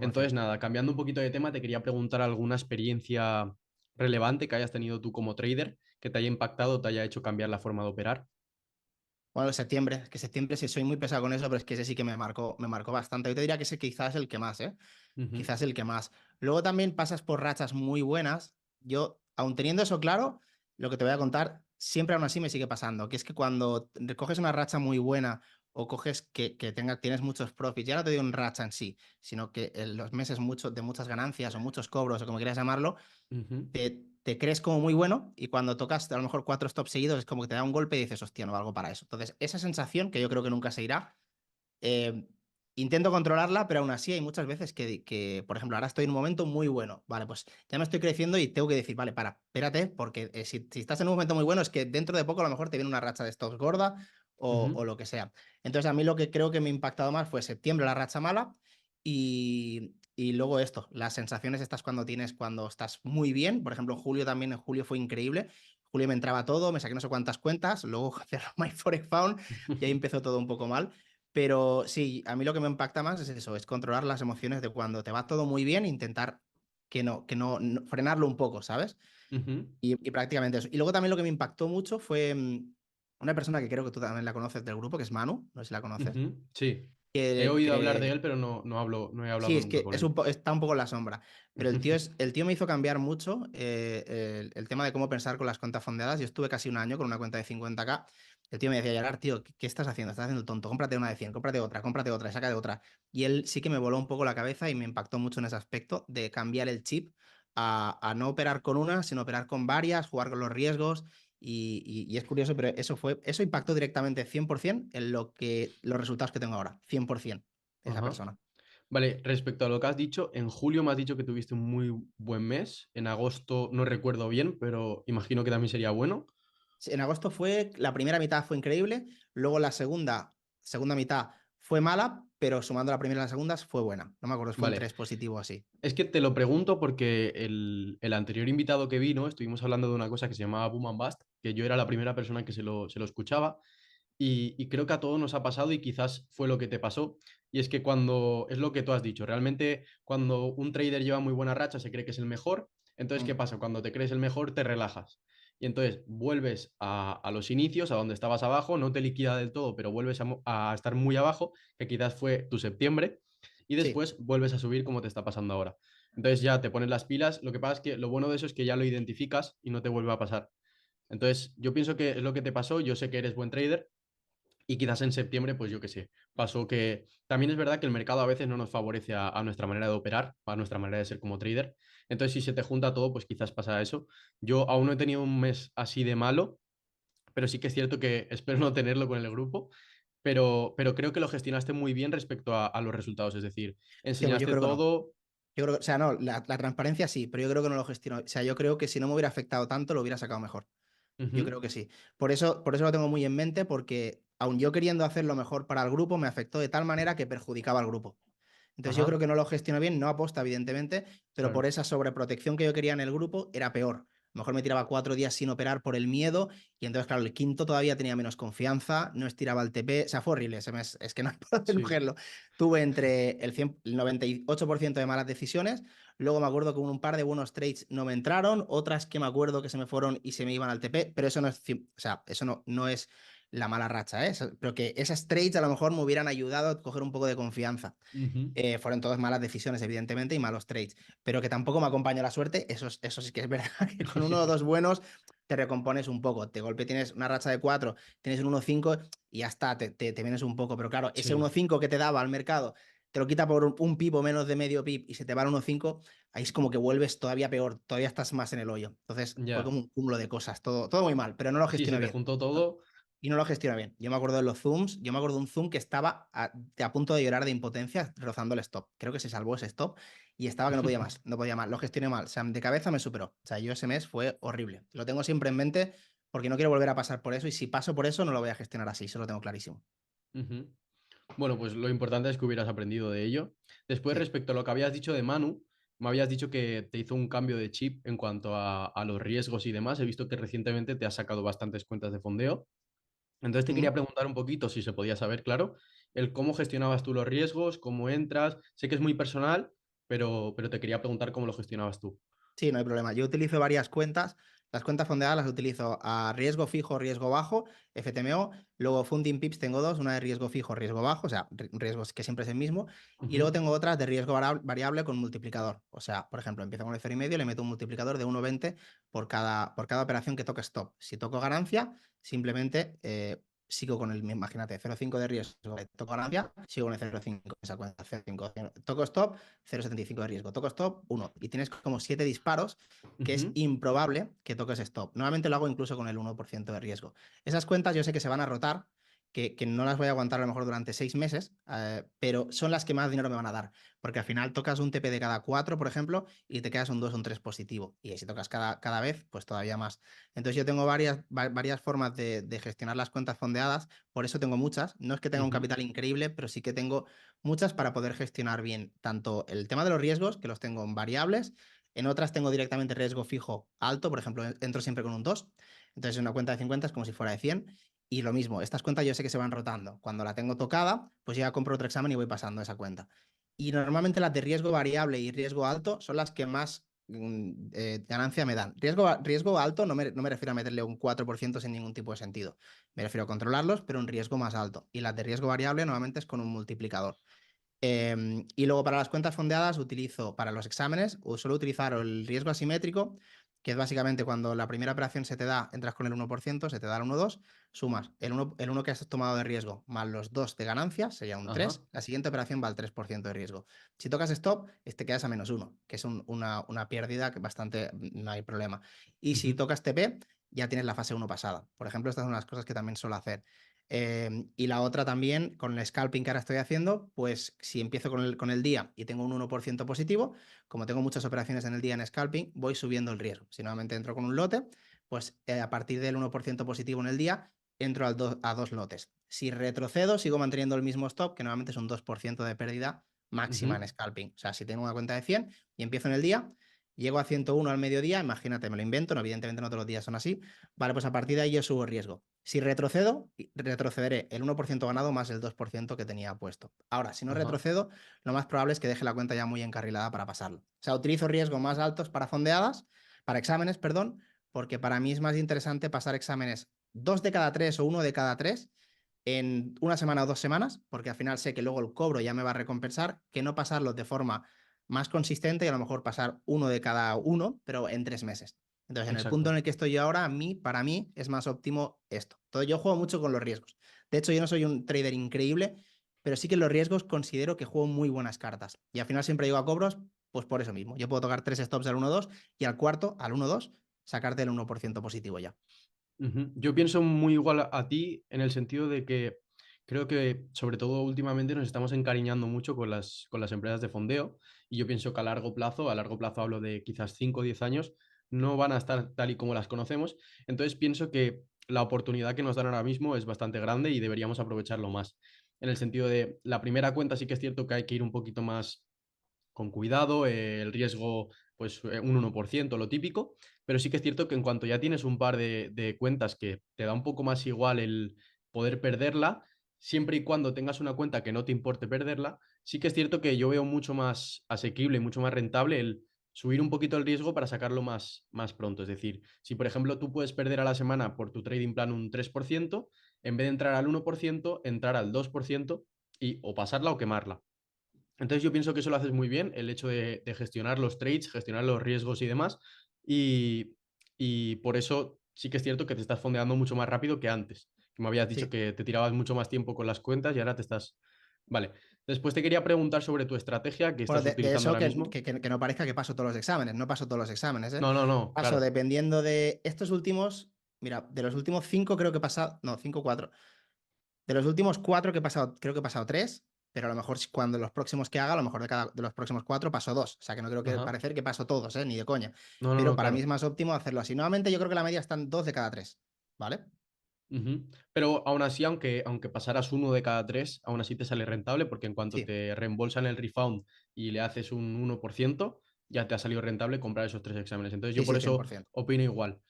Entonces, 100%. nada, cambiando un poquito de tema, te quería preguntar alguna experiencia relevante que hayas tenido tú como trader, que te haya impactado, te haya hecho cambiar la forma de operar. Bueno, septiembre, que septiembre sí soy muy pesado con eso, pero es que ese sí que me marcó bastante. Yo te diría que ese quizás es el que más, ¿eh? Ujú, Quizás el que más. Luego también pasas por rachas muy buenas. Yo, aun teniendo eso claro, lo que te voy a contar, siempre aún así me sigue pasando, que es que cuando coges una racha muy buena o coges tienes muchos profits, ya no te digo en racha en sí, sino que en los meses de muchas ganancias o muchos cobros o como quieras llamarlo, ujú. te crees como muy bueno y cuando tocas a lo mejor cuatro stops seguidos es como que te da un golpe y dices, hostia, no valgo para eso. Entonces, esa sensación que yo creo que nunca se irá, eh, intento controlarla, pero aún así hay muchas veces que, por ejemplo, ahora estoy en un momento muy bueno, vale, pues ya me estoy creciendo y tengo que decir, vale, espérate, porque si estás en un momento muy bueno es que dentro de poco a lo mejor te viene una racha de stocks gorda o Ujú, lo que sea. Entonces, a mí lo que creo que me ha impactado más fue septiembre, la racha mala, y luego esto, las sensaciones estas cuando estás muy bien, por ejemplo, en julio fue increíble. Julio me entraba todo, me saqué no sé cuántas cuentas, luego cerró My Forex Found y ahí empezó todo un poco mal. Pero sí, a mí lo que me impacta más es eso, es controlar las emociones de cuando te va todo muy bien, intentar frenarlo un poco, ¿sabes? ujú, Y prácticamente eso. Y luego también lo que me impactó mucho fue una persona que creo que tú también la conoces del grupo, que es Manu, no sé si la conoces, ujú. Sí, he que, oído hablar de que él, pero no he sí, hablado es nunca que con él. está un poco en la sombra, pero el tío me hizo cambiar mucho el tema de cómo pensar con las cuentas fondeadas. Yo estuve casi un año con una cuenta de 50K. El tío me decía, Gerard, tío, ¿qué estás haciendo? Estás haciendo el tonto, cómprate una de 100, cómprate otra, y saca de otra. Y él sí que me voló un poco la cabeza y me impactó mucho en ese aspecto de cambiar el chip a no operar con una, sino operar con varias, jugar con los riesgos. Y es curioso, pero eso impactó directamente 100% en los resultados que tengo ahora, 100% esa Ajá. persona. Vale, respecto a lo que has dicho, en julio me has dicho que tuviste un muy buen mes. En agosto no recuerdo bien, pero imagino que también sería bueno. Sí, en agosto la primera mitad fue increíble, luego la segunda mitad fue mala, pero sumando la primera y la segunda fue buena. No me acuerdo, fue un Vale, 3 positivo así. es que te lo pregunto porque el anterior invitado que vino, estuvimos hablando de una cosa que se llamaba Boom and Bust, que yo era la primera persona que se lo escuchaba y creo que a todos nos ha pasado y quizás fue lo que te pasó. Y es que cuando, es lo que tú has dicho, realmente cuando un trader lleva muy buena racha se cree que es el mejor. Entonces, ¿qué Mm, pasa? Cuando te crees el mejor, te relajas. Y entonces vuelves a los inicios, a donde estabas abajo, no te liquida del todo, pero vuelves a estar muy abajo, que quizás fue tu septiembre, y sí, después vuelves a subir como te está pasando ahora. Entonces ya te pones las pilas. Lo que pasa es que lo bueno de eso es que ya lo identificas y no te vuelve a pasar. Entonces, yo pienso que es lo que te pasó. Yo sé que eres buen trader Y quizás en septiembre, pues yo qué sé, pasó que también es verdad que el mercado a veces no nos favorece a nuestra manera de operar, a nuestra manera de ser como trader. Entonces, si se te junta todo, pues quizás pasa eso. Yo aún no he tenido un mes así de malo, pero sí que es cierto que espero no tenerlo con el grupo. Pero creo que lo gestionaste muy bien respecto a los resultados. Es decir, Sí, pues yo enseñaste creo que no. todo. Yo creo que, o sea, no, la transparencia sí, pero yo creo que no lo gestiono. O sea, yo creo que si no me hubiera afectado tanto, lo hubiera sacado mejor. Yo Ujú, creo que sí. Por eso lo tengo muy en mente, porque aun yo queriendo hacer lo mejor para el grupo, me afectó de tal manera que perjudicaba al grupo. Entonces yo creo ajá, que no lo gestiono bien, no aposta, evidentemente, pero por claro. esa sobreprotección que yo quería en el grupo era peor. A lo mejor me tiraba 4 días sin operar por el miedo y entonces, claro, el quinto todavía tenía menos confianza, no estiraba el TP, o sea, fue horrible ese mes, es que no puedo Sí. deslujerlo. Tuve entre el 98% de malas decisiones, luego me acuerdo que un par de buenos trades no me entraron, otras que me acuerdo que se me fueron y se me iban al TP, pero eso no es, o sea, eso no es la mala racha, ¿eh? Pero que esas trades a lo mejor me hubieran ayudado a coger un poco de confianza. Ujú. Fueron todas malas decisiones, evidentemente, y malos trades. Pero que tampoco me acompañó la suerte, eso sí que es verdad, que con uno o dos buenos te recompones un poco. De golpe tienes una racha de 4, tienes un 1-5 y ya está, te vienes un poco. Pero claro, ese Sí, 1-5 que te daba al mercado, te lo quita por un pip o menos de medio pip y se te va al 1-5, ahí es como que vuelves todavía peor, todavía estás más en el hoyo. Entonces fue ya. como un cúmulo de cosas, todo muy mal, pero no lo Sí, se gestioné te bien. juntó todo. Y no lo gestiona bien. Yo me acuerdo de los zooms, yo me acuerdo de un zoom que estaba a punto de llorar de impotencia rozando el stop. Creo que se salvó ese stop y estaba que no podía más, no podía más. Lo gestioné mal, o sea, de cabeza me superó. O sea, yo ese mes fue horrible. Lo tengo siempre en mente porque no quiero volver a pasar por eso y si paso por eso no lo voy a gestionar así, eso lo tengo clarísimo. Ujú. Bueno, pues lo importante es que hubieras aprendido de ello. Después, Sí. respecto a lo que habías dicho de Manu, me habías dicho que te hizo un cambio de chip en cuanto a los riesgos y demás. He visto que recientemente te has sacado bastantes cuentas de fondeo. Entonces te quería ¿Mm? preguntar un poquito, si se podía saber, claro, el cómo gestionabas tú los riesgos, cómo entras. Sé que es muy personal, pero te quería preguntar cómo lo gestionabas tú. Sí, no hay problema. Yo utilizo varias cuentas. Las cuentas fondeadas las utilizo a riesgo fijo, riesgo bajo, FTMO. Luego Funding Pips tengo dos, una de riesgo fijo, riesgo bajo, o sea, riesgos que siempre es el mismo. Y luego Ujú, tengo otras de riesgo variable con multiplicador. O sea, por ejemplo, empiezo con el 0,5, le meto un multiplicador de 1,20 por cada operación que toque stop. Si toco ganancia, simplemente sigo con el mismo, imagínate, 0,5 de riesgo, toco ganancia, sigo con el 0,5, esa cuenta, 0,5, toco stop, 0,75 de riesgo, toco stop, 1. Y tienes como 7 disparos que es ujú, improbable que toques stop. Normalmente lo hago incluso con el 1% de riesgo. Esas cuentas yo sé que se van a rotar, que no las voy a aguantar a lo mejor durante 6 meses, pero son las que más dinero me van a dar, porque al final tocas un TP de cada 4, por ejemplo, y te quedas un 2 o un 3 positivo. Y si tocas cada vez, pues todavía más. Entonces yo tengo varias formas de gestionar las cuentas fondeadas, por eso tengo muchas. No es que tenga un ujú, capital increíble, pero sí que tengo muchas para poder gestionar bien tanto el tema de los riesgos, que los tengo en variables, en otras tengo directamente riesgo fijo alto, por ejemplo, entro siempre con un 2. Entonces, una cuenta de 50 es como si fuera de 100. Y lo mismo, estas cuentas yo sé que se van rotando. Cuando la tengo tocada, pues ya compro otro examen y voy pasando esa cuenta. Y normalmente las de riesgo variable y riesgo alto son las que más ganancia me dan. Riesgo alto no me refiero a meterle un 4% sin ningún tipo de sentido. Me refiero a controlarlos, pero un riesgo más alto. Y las de riesgo variable normalmente es con un multiplicador. Y luego para las cuentas fondeadas utilizo, para los exámenes, suelo utilizar el riesgo asimétrico, que es básicamente cuando la primera operación se te da, entras con el 1%, se te da el 1,2, sumas el 1 que has tomado de riesgo más los 2 de ganancia, sería un ajá, 3, la siguiente operación va al 3% de riesgo. Si tocas stop, te quedas a -1, que es una pérdida que bastante no hay problema. Y si ujú, tocas TP, ya tienes la fase 1 pasada. Por ejemplo, estas son las cosas que también suelo hacer. Y la otra también, con el scalping que ahora estoy haciendo, pues si empiezo con el día y tengo un 1% positivo, como tengo muchas operaciones en el día en scalping, voy subiendo el riesgo. Si nuevamente entro con un lote, pues a partir del 1% positivo en el día, entro a dos lotes. Si retrocedo, sigo manteniendo el mismo stop, que normalmente es un 2% de pérdida máxima ujú. en scalping. O sea, si tengo una cuenta de 100 y empiezo en el día, llego a 101 al mediodía, imagínate, me lo invento, no, evidentemente no todos los días son así, vale, pues a partir de ahí yo subo riesgo. Si retrocedo, retrocederé el 1% ganado más el 2% que tenía puesto. Ahora, si no Ajá. retrocedo, lo más probable es que deje la cuenta ya muy encarrilada para pasarlo. O sea, utilizo riesgos más altos para fondeadas, para exámenes, perdón, porque para mí es más interesante pasar exámenes 2 de cada 3 o 1 de cada 3 en una semana o 2 semanas, porque al final sé que luego el cobro ya me va a recompensar, que no pasarlos de forma más consistente y a lo mejor pasar 1 de cada 1, pero en 3 meses. Entonces, en el punto exacto. en el que estoy yo ahora, para mí es más óptimo esto. Entonces, yo juego mucho con los riesgos. De hecho, yo no soy un trader increíble, pero sí que en los riesgos considero que juego muy buenas cartas. Y al final siempre llego a cobros, pues por eso mismo. Yo puedo tocar tres stops al 1-2 y al cuarto, al 1-2, sacarte el 1% positivo ya. Ujú. Yo pienso muy igual a ti en el sentido de que creo que sobre todo últimamente nos estamos encariñando mucho con las empresas de fondeo y yo pienso que a largo plazo hablo de quizás 5 o 10 años, no van a estar tal y como las conocemos. Entonces pienso que la oportunidad que nos dan ahora mismo es bastante grande y deberíamos aprovecharlo más. En el sentido de la primera cuenta sí que es cierto que hay que ir un poquito más con cuidado, el riesgo, pues un 1% lo típico, pero sí que es cierto que en cuanto ya tienes un par de cuentas que te da un poco más igual el poder perderla, siempre y cuando tengas una cuenta que no te importe perderla, sí que es cierto que yo veo mucho más asequible y mucho más rentable el subir un poquito el riesgo para sacarlo más pronto. Es decir, si por ejemplo tú puedes perder a la semana por tu trading plan un 3%, en vez de entrar al 1%, entrar al 2% y o pasarla o quemarla. Entonces yo pienso que eso lo haces muy bien, el hecho de gestionar los trades, gestionar los riesgos y demás. Y, y por eso sí que es cierto que te estás fondeando mucho más rápido que antes. Que me habías dicho Sí. que te tirabas mucho más tiempo con las cuentas y ahora te estás... Vale. Después te quería preguntar sobre tu estrategia que Bueno, estás de utilizando eso ahora mismo. que no parezca que paso todos los exámenes, no paso todos los exámenes, ¿eh? No, no, no, Paso claro. dependiendo de estos últimos, mira, de los últimos cinco creo que he pasado, no, cinco, cuatro. De los últimos cuatro que he pasado, creo que he pasado tres, pero a lo mejor cuando los próximos que haga, a lo mejor de los próximos cuatro paso dos. O sea que no creo que Ajá. parecer que paso todos, ¿eh? Ni de coña. No, no, Pero no, para mí es claro. más óptimo hacerlo así. Nuevamente yo creo que la media están dos de cada tres, ¿vale? Ujú. Pero aún así, aunque pasaras uno de cada tres, aún así te sale rentable porque en cuanto Sí, te reembolsan el refund y le haces un 1%, ya te ha salido rentable comprar esos tres exámenes. Entonces yo sí, por sí, eso 100%. opino igual.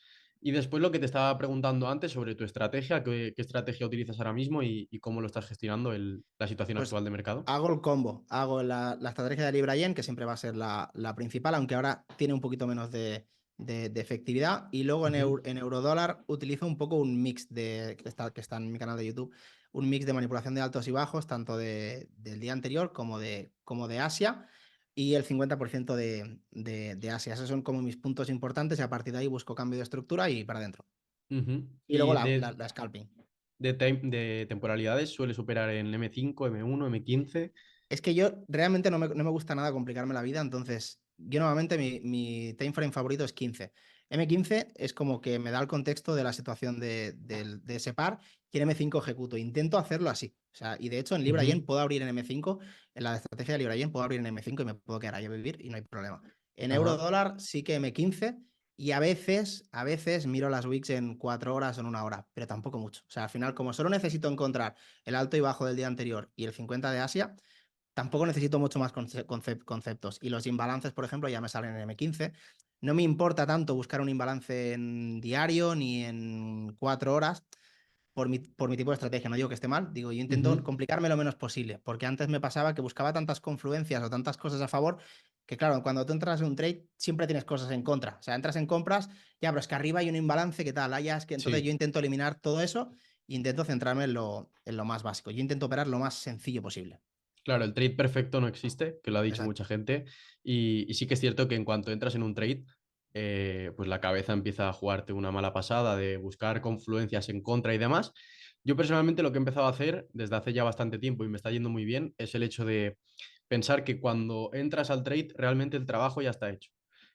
Y después lo que te estaba preguntando antes sobre tu estrategia, qué estrategia utilizas ahora mismo y cómo lo estás gestionando la situación Pues actual de mercado. hago el combo, hago la estrategia de Libra Yen, que siempre va a ser la principal, aunque ahora tiene un poquito menos de efectividad. Y luego Ujú, en eurodólar utilizo un poco un mix que está en mi canal de YouTube, un mix de manipulación de altos y bajos, tanto del día anterior como de Asia, y el 50% de Asia. Esos son como mis puntos importantes y a partir de ahí busco cambio de estructura y para adentro. ujú. Y luego Y la scalping. de temporalidades suele superar en M5, M1, M15. Es que yo realmente no me gusta nada complicarme la vida, entonces yo normalmente mi time frame favorito es 15. M15 es como que me da el contexto de la situación de ese par y en M5 ejecuto. Intento hacerlo así. O sea, y de hecho en Libra Yen Ujú, puedo abrir en M5, en la estrategia de Libra Yen puedo abrir en M5 y me puedo quedar ahí a vivir y no hay problema. En euro ajá. dólar sí que M15 y a veces miro las wicks en 4 horas o en 1 hora, pero tampoco mucho. O sea, al final como solo necesito encontrar el alto y bajo del día anterior y el 50 de Asia, tampoco necesito mucho más conceptos. Y los imbalances, por ejemplo, ya me salen en M15. No me importa tanto buscar un imbalance en diario ni en 4 horas por mi tipo de estrategia. No digo que esté mal, digo, yo intento Ujú. complicarme lo menos posible, porque antes me pasaba que buscaba tantas confluencias o tantas cosas a favor que, claro, cuando tú entras en un trade siempre tienes cosas en contra. O sea, entras en compras, ya, pero es que arriba hay un imbalance, ¿qué tal? Es que entonces yo Sí. intento eliminar todo eso e intento centrarme en lo más básico. Yo intento operar lo más sencillo posible. Claro, el trade perfecto no existe, que lo ha dicho mucha Exacto. gente, y sí que es cierto que en cuanto entras en un trade, pues la cabeza empieza a jugarte una mala pasada de buscar confluencias en contra y demás. Yo personalmente lo que he empezado a hacer desde hace ya bastante tiempo y me está yendo muy bien es el hecho de pensar que cuando entras al trade realmente el trabajo ya está hecho.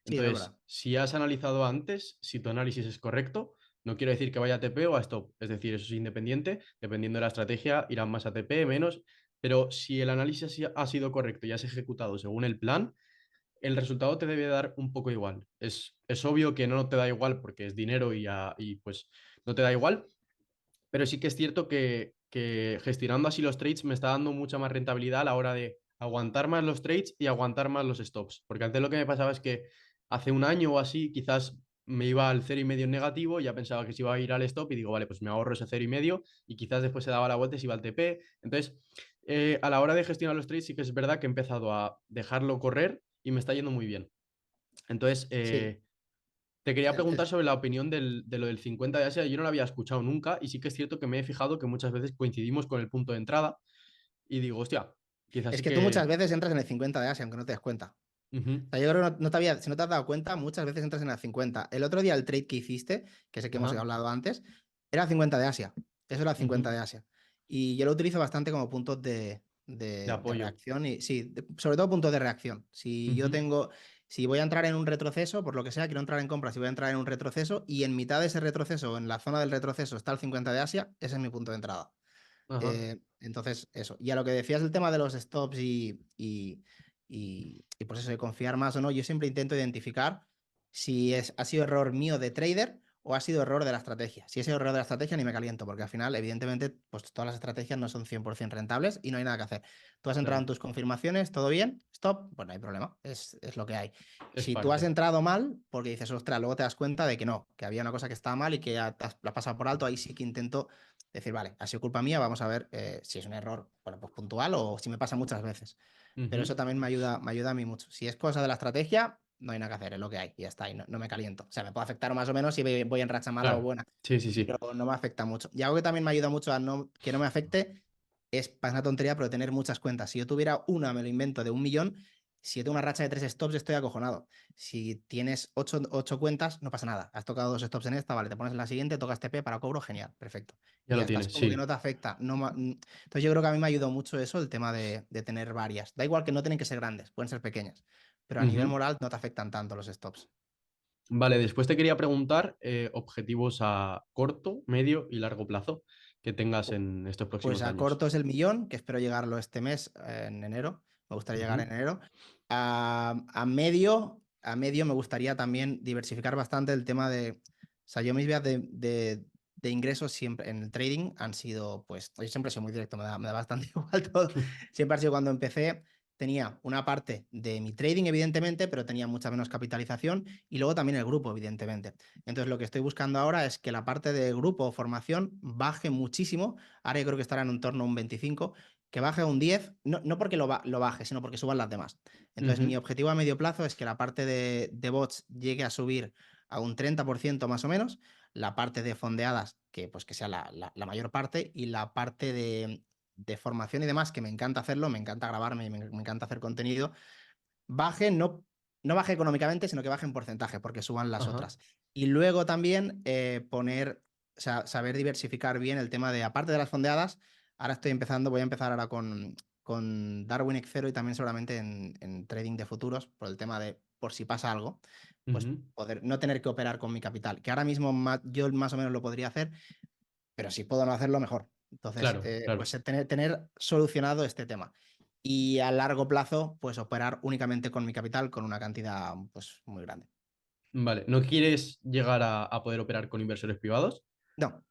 Sí, eso es verdad. Entonces, si has analizado antes, si tu análisis es correcto, no quiero decir que vaya a TP o a stop, es decir, eso es independiente, dependiendo de la estrategia, irán más a TP, menos, pero si el análisis ha sido correcto y has ejecutado según el plan, el resultado te debe dar un poco igual. Es obvio que no te da igual porque es dinero y pues no te da igual, pero sí que es cierto que gestionando así los trades me está dando mucha más rentabilidad a la hora de aguantar más los trades y aguantar más los stops. Porque antes lo que me pasaba es que hace un año o así quizás me iba al 0,5 en negativo, ya pensaba que se iba a ir al stop y digo, vale, pues me ahorro ese 0,5 y quizás después se daba la vuelta y se iba al TP. Entonces, a la hora de gestionar los trades sí que es verdad que he empezado a dejarlo correr y me está yendo muy bien. Entonces, Sí. te quería El- preguntar el- sobre la opinión de lo del 50 de Asia. Yo no lo había escuchado nunca y sí que es cierto que me he fijado que muchas veces coincidimos con el punto de entrada y digo, hostia, quizás Es sí que tú muchas que... veces entras en el 50 de Asia, aunque no te des cuenta. Ujú. O sea, yo creo que si no te has dado cuenta, muchas veces entras en la 50. El otro día el trade que hiciste, que sé que hemos Ajá. hablado antes, era 50 de Asia. Eso era 50 Ujú. de Asia. Y yo lo utilizo bastante como puntos De de apoyo. reacción y sí, sobre todo puntos de reacción. Ujú. Si voy a entrar en un retroceso, por lo que sea, quiero entrar en compra, si voy a entrar en un retroceso y en mitad de ese retroceso, en la zona del retroceso, está el 50 de Asia, ese es mi punto de entrada. Ajá. Entonces, eso. Y a lo que decías el tema de los stops y pues eso, de confiar más o no, yo siempre intento identificar si ha sido error mío de trader o ha sido error de la estrategia. Si es error de la estrategia, ni me caliento, porque al final, evidentemente, pues todas las estrategias no son 100% rentables y no hay nada que hacer. Tú has entrado en Claro. tus confirmaciones, todo bien, stop, pues no hay problema, es lo que hay. Es Si tú has parte. entrado mal, porque dices, ostras, luego te das cuenta de que no, que había una cosa que estaba mal y que ya la has pasado por alto, ahí sí que intento decir, vale, ha sido culpa mía, vamos a ver si es un error, bueno, pues puntual o si me pasa muchas veces. Pero Ujú. eso también me ayuda a mí mucho. Si es cosa de la estrategia, no hay nada que hacer, es lo que hay, y ya está, y no me caliento. O sea, me puede afectar más o menos si voy en racha mala o Claro. buena, Sí, sí, sí. pero no me afecta mucho. Y algo que también me ayuda mucho a que no me afecte es, para una tontería, pero tener muchas cuentas. Si yo tuviera una, me lo invento, de 1 millón, si yo tengo una racha de 3 stops, estoy acojonado. Si tienes ocho cuentas, no pasa nada. Has tocado 2 stops en esta, vale, te pones en la siguiente, tocas TP para cobro, genial, perfecto. Ya Y ya lo estás, tienes, como que sí. no te afecta. Entonces yo creo que a mí me ayudó mucho eso, el tema de tener varias. Da igual que no tienen que ser grandes, pueden ser pequeñas, pero a nivel Ujú. moral no te afectan tanto los stops. Vale, después te quería preguntar objetivos a corto, medio y largo plazo que tengas en estos Pues próximos a años. corto es el 1 millón, que espero llegarlo este mes, en enero. Me gustaría llegar Ujú. en enero. A medio me gustaría también diversificar bastante el tema de. O sea, yo mis vías de ingresos siempre en el trading han sido, pues, yo siempre soy muy directo, me da bastante igual todo. Siempre ha sido cuando empecé, tenía una parte de mi trading, evidentemente, pero tenía mucha menos capitalización y luego también el grupo, evidentemente. Entonces, lo que estoy buscando ahora es que la parte de grupo o formación baje muchísimo. Ahora yo creo que estará en un torno a un 25, que baje a un 10, no porque lo baje, sino porque suban las demás. Entonces, mi Ujú. objetivo a medio plazo es que la parte de bots llegue a subir a un 30% más o menos, la parte de fondeadas, que pues que sea la mayor parte, y la parte de formación y demás, que me encanta hacerlo, me encanta grabarme, me encanta hacer contenido, baje, no baje económicamente, sino que baje en porcentaje, porque suban las Ajá. otras. Y luego también o sea, saber diversificar bien el tema de, aparte de las fondeadas, ahora voy a empezar ahora con Darwin X0 y también seguramente en trading de futuros, por el tema de, por si pasa algo, pues Ujú. poder no tener que operar con mi capital, que ahora mismo yo más o menos lo podría hacer, pero si puedo no hacerlo, mejor. Entonces, Claro, pues claro. tener solucionado este tema. Y a largo plazo, pues operar únicamente con mi capital con una cantidad pues muy grande. Vale, ¿no quieres llegar a poder operar con inversores privados? No,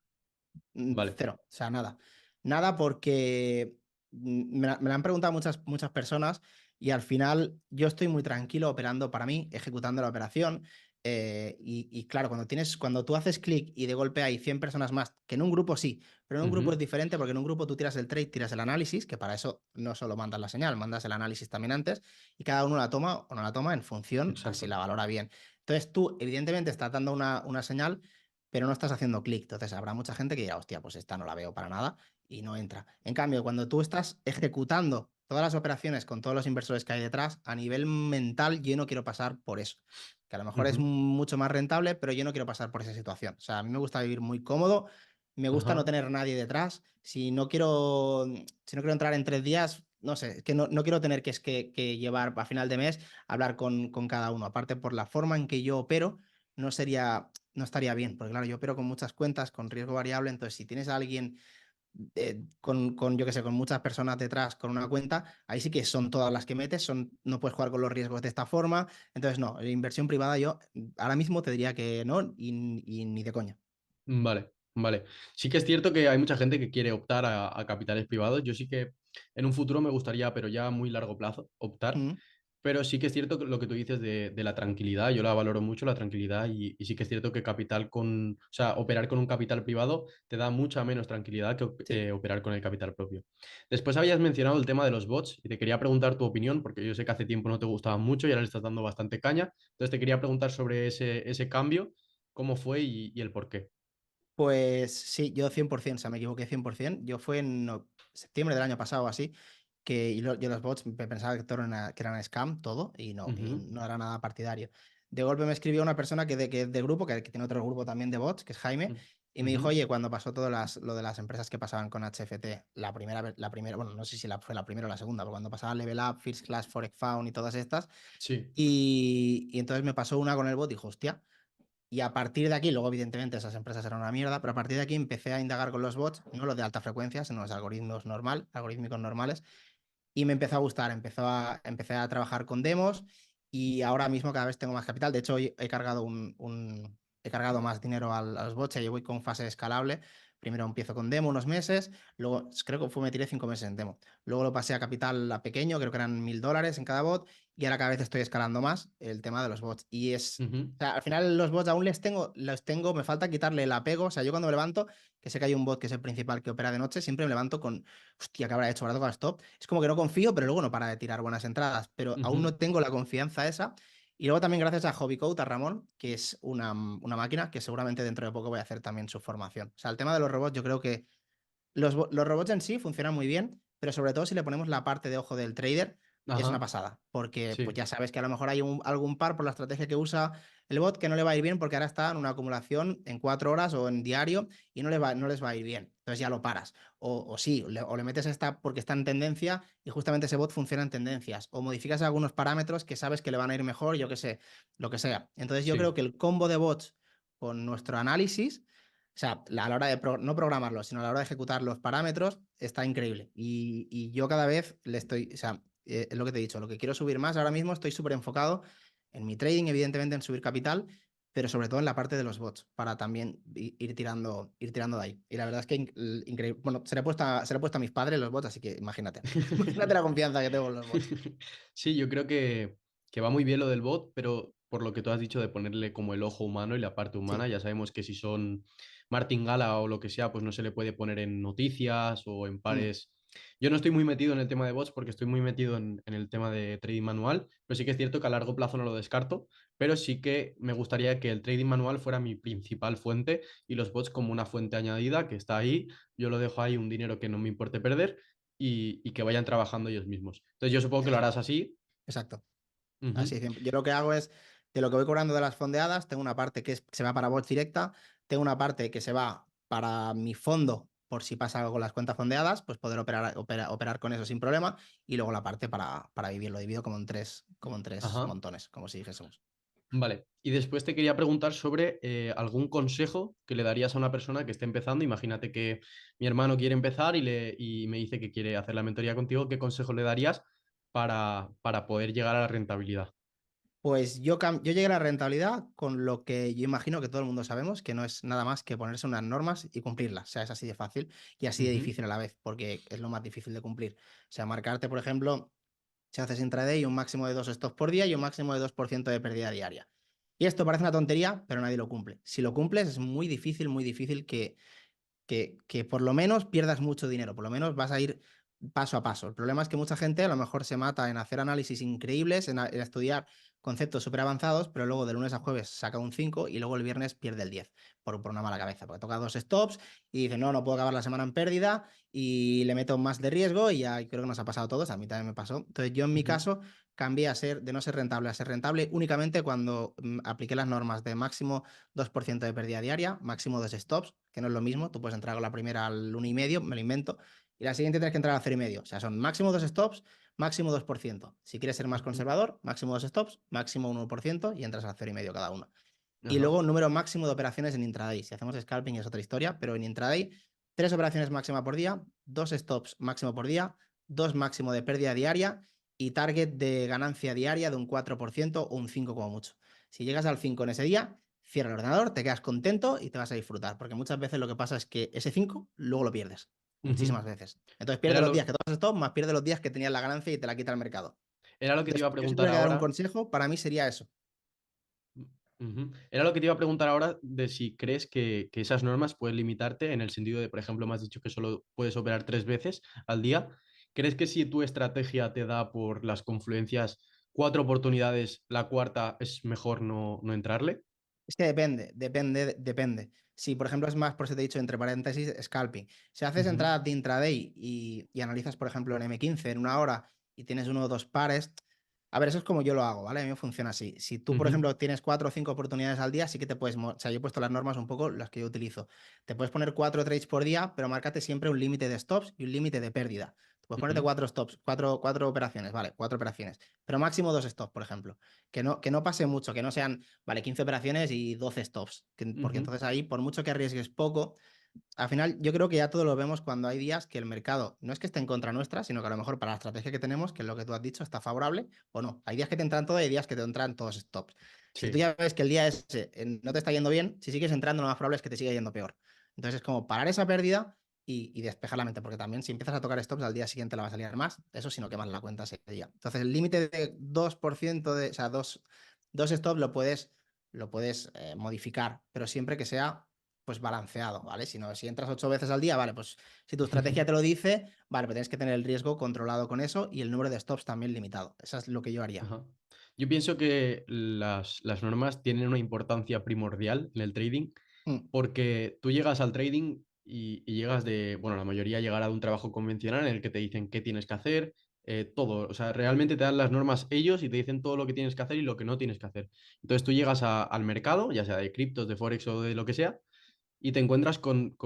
Vale. cero, o sea, nada. Nada porque me la han preguntado muchas personas y al final yo estoy muy tranquilo operando para mí, ejecutando la operación. Y claro, cuando tú haces clic y de golpe hay 100 personas más, que en un grupo sí, pero en un grupo Ujú. es diferente porque en un grupo tú tiras el trade, tiras el análisis, que para eso no solo mandas la señal, mandas el análisis también antes y cada uno la toma o no la toma en función a si Exacto. la valora bien. Entonces tú, evidentemente, estás dando una señal, pero no estás haciendo clic. Entonces habrá mucha gente que dirá, hostia, pues esta no la veo para nada y no entra. En cambio, cuando tú estás ejecutando todas las operaciones con todos los inversores que hay detrás, a nivel mental yo no quiero pasar por eso. Que a lo mejor es Ujú. mucho más rentable, pero yo no quiero pasar por esa situación. O sea, a mí me gusta vivir muy cómodo, me gusta no Ajá. tener nadie detrás. Si no quiero entrar en 3 días, no sé, es que no quiero tener que llevar a final de mes hablar con cada uno. Aparte, por la forma en que yo opero, no estaría bien, porque claro, yo opero con muchas cuentas, con riesgo variable, entonces si tienes a alguien yo qué sé, con muchas personas detrás con una cuenta, ahí sí que son todas las que metes, no puedes jugar con los riesgos de esta forma, entonces no, inversión privada yo ahora mismo te diría que no y ni de coña. Vale, vale. Sí que es cierto que hay mucha gente que quiere optar a capitales privados. Yo sí que en un futuro me gustaría, pero ya a muy largo plazo, optar. Mm. Pero sí que es cierto que lo que tú dices de la tranquilidad, yo la valoro mucho, la tranquilidad, y sí que es cierto que o sea, operar con un capital privado te da mucha menos tranquilidad que Sí. operar con el capital propio. Después habías mencionado el tema de los bots y te quería preguntar tu opinión, porque yo sé que hace tiempo no te gustaban mucho y ahora le estás dando bastante caña. Entonces te quería preguntar sobre ese cambio, cómo fue y el por qué. Pues sí, yo 100%, o sea, me equivoqué 100%. Yo fue en septiembre del año pasado así. yo los bots pensaba que, todo que eran scam, todo, y Ujú, no era nada partidario. De golpe me escribió una persona que del grupo, que tiene otro grupo también de bots, que es Jaime, y me dijo, ujú, oye, cuando pasó todo lo de las empresas que pasaban con HFT, la primera, bueno, no sé si fue la primera o la segunda, pero cuando pasaba Level Up, First Class, Forex Found y todas estas, sí. y entonces me pasó una con el bot y dijo, hostia. Y a partir de aquí, luego evidentemente esas empresas eran una mierda, pero a partir de aquí empecé a indagar con los bots, no los de alta frecuencia, sino los algorítmicos normales, y me empezó a gustar, empecé a trabajar con demos y ahora mismo cada vez tengo más capital. De hecho, hoy he cargado más dinero a los bots, y voy con fase escalable. Primero empiezo con demo unos meses, luego creo que me tiré 5 meses en demo. Luego lo pasé a capital a pequeño, creo que eran $1000 en cada bot, y ahora cada vez estoy escalando más el tema de los bots. Ujú, O sea, al final los bots aún los tengo, me falta quitarle el apego. O sea, yo cuando me levanto, que sé que hay un bot que es el principal que opera de noche, siempre me levanto con, hostia, ¿qué habrá hecho? ¿Habrá tocado stop? Es como que no confío, pero luego no para de tirar buenas entradas. Pero aún ujú. no tengo la confianza esa. Y luego también gracias a Hobbycode, a Ramón, que es una máquina que seguramente dentro de poco voy a hacer también su formación. O sea, el tema de los robots, yo creo que los robots en sí funcionan muy bien, pero sobre todo si le ponemos la parte de ojo del trader, es una Ajá, pasada, porque pues sí, ya sabes que a lo mejor hay algún par por la estrategia que usa el bot que no le va a ir bien porque ahora está en una acumulación en 4 horas o en diario y no les va a ir bien. Entonces ya lo paras. O sí, o le metes esta porque está en tendencia y justamente ese bot funciona en tendencias. O modificas algunos parámetros que sabes que le van a ir mejor, yo qué sé, lo que sea. Entonces yo creo sí. que el combo de bots con nuestro análisis, o sea, a la hora de no programarlo, sino a la hora de ejecutar los parámetros, está increíble. Y yo cada vez le estoy, o sea, es lo que te he dicho, lo que quiero subir más ahora mismo, estoy súper enfocado en mi trading, evidentemente en subir capital, pero sobre todo en la parte de los bots, para también ir tirando de ahí. Y la verdad es que increíble. Bueno, se le he puesto a mis padres los bots, así que imagínate. Imagínate la confianza que tengo en los bots. Sí, yo creo que va muy bien lo del bot, pero por lo que tú has dicho de ponerle como el ojo humano y la parte humana, Sí. ya sabemos que si son martingala o lo que sea, pues no se le puede poner en noticias o en Mm, pares. Yo no estoy muy metido en el tema de bots porque estoy muy metido en el tema de trading manual, pero sí que es cierto que a largo plazo no lo descarto, pero sí que me gustaría que el trading manual fuera mi principal fuente y los bots como una fuente añadida que está ahí, yo lo dejo ahí un dinero que no me importe perder y que vayan trabajando ellos mismos. Entonces yo supongo que lo harás exacto, así. exacto. Ujú, Así, yo lo que hago es, de lo que voy cobrando de las fondeadas, tengo una parte que se va para bots directa, tengo una parte que se va para mi fondo, por si pasa algo con las cuentas fondeadas, pues poder operar con eso sin problema, y luego la parte para vivir, lo divido como en tres ajá. montones, como si dijésemos. Vale. Y después te quería preguntar sobre algún consejo que le darías a una persona que esté empezando. Imagínate que mi hermano quiere empezar y me dice que quiere hacer la mentoría contigo. ¿Qué consejo le darías para poder llegar a la rentabilidad? Pues yo llegué a la rentabilidad con lo que yo imagino que todo el mundo sabemos, que no es nada más que ponerse unas normas y cumplirlas. O sea, es así de fácil y así de Ujú, difícil a la vez, porque es lo más difícil de cumplir. O sea, marcarte, por ejemplo, si haces intraday, un máximo de 2 stops por día y un máximo de 2% de pérdida diaria. Y esto parece una tontería, pero nadie lo cumple. Si lo cumples, es muy difícil que por lo menos pierdas mucho dinero, por lo menos vas a ir paso a paso. El problema es que mucha gente a lo mejor se mata en hacer análisis increíbles, en estudiar conceptos súper avanzados, pero luego de lunes a jueves saca un 5 y luego el viernes pierde el 10 por una mala cabeza, porque toca 2 stops y dice, no, no puedo acabar la semana en pérdida y le meto más de riesgo y ya creo que nos ha pasado a todos, a mí también me pasó. Entonces yo en mi ujú, caso cambié de no ser rentable a ser rentable únicamente cuando apliqué las normas de máximo 2% de pérdida diaria, máximo 2 stops, que no es lo mismo. Tú puedes entrar con la primera al 1,5, me lo invento, y la siguiente tienes que entrar al 0,5. O sea, son máximo 2 stops, máximo 2%. Si quieres ser más ujú, conservador, máximo 2 stops, máximo 1% y entras al 0,5 cada uno. Y ajá, luego número máximo de operaciones en intraday. Si hacemos scalping es otra historia, pero en intraday, 3 operaciones máxima por día, 2 stops máximo por día, 2 máximo de pérdida diaria y target de ganancia diaria de un 4% o un 5 como mucho. Si llegas al 5 en ese día, cierra el ordenador, te quedas contento y te vas a disfrutar, porque muchas veces lo que pasa es que ese 5 luego lo pierdes, ujú. muchísimas veces. Entonces pierdes Era los días lo, que tomas stop, más pierdes los días que tenías la ganancia y te la quita el mercado. era lo que te iba Entonces, a yo si preguntar tuviera que dar un ahora. consejo, para mí sería eso. Ujú. Era lo que te iba a preguntar ahora de si crees que esas normas pueden limitarte en el sentido de, por ejemplo, me has dicho que solo puedes operar 3 veces al día. ¿Crees que si tu estrategia te da por las confluencias 4 oportunidades, la cuarta es mejor no entrarle? Es que depende. Si, por ejemplo, es más, por eso te he dicho, entre paréntesis, scalping. Si haces Ujú, entradas de intraday y analizas, por ejemplo, en M15 en una hora y tienes uno o dos pares, a ver, eso es como yo lo hago, ¿vale? A mí me funciona así. Si tú, por ujú, ejemplo, tienes 4 o 5 oportunidades al día, sí que te puedes, o sea, yo he puesto las normas un poco, las que yo utilizo. Te puedes poner 4 trades por día, pero márcate siempre un límite de stops y un límite de pérdida. Puedes ponerte ujú, 4 stops, cuatro operaciones, ¿vale? 4 operaciones, pero máximo 2 stops, por ejemplo. Que no pase mucho, que no sean, vale, 15 operaciones y 12 stops, porque ujú. entonces ahí, por mucho que arriesgues poco, al final yo creo que ya todo lo vemos cuando hay días que el mercado no es que esté en contra nuestra, sino que a lo mejor para la estrategia que tenemos, que es lo que tú has dicho, está favorable o no. Hay días que te entran todo y hay días que te entran todos stops. Si tú Sí. ya ves que el día ese no te está yendo bien, si sigues entrando, lo más probable es que te siga yendo peor. Entonces es como parar esa pérdida y despejar la mente, porque también si empiezas a tocar stops al día siguiente la va a salir más, eso si no quemas la cuenta ese día. Entonces el límite de 2% o sea, dos stops lo puedes modificar, pero siempre que sea pues balanceado, ¿vale? Si no, si entras 8 veces al día, vale, pues si tu estrategia te lo dice, vale, pero tienes que tener el riesgo controlado con eso y el número de stops también limitado. Eso es lo que yo haría. Ajá. Yo pienso que las normas tienen una importancia primordial en el trading Mm, porque tú llegas al trading y llegas de, bueno, la mayoría llegará de un trabajo convencional en el que te dicen qué tienes que hacer, todo. O sea, realmente te dan las normas ellos y te dicen todo lo que tienes que hacer y lo que no tienes que hacer. Entonces tú llegas al mercado, ya sea de criptos, de Forex o de lo que sea, y te encuentras con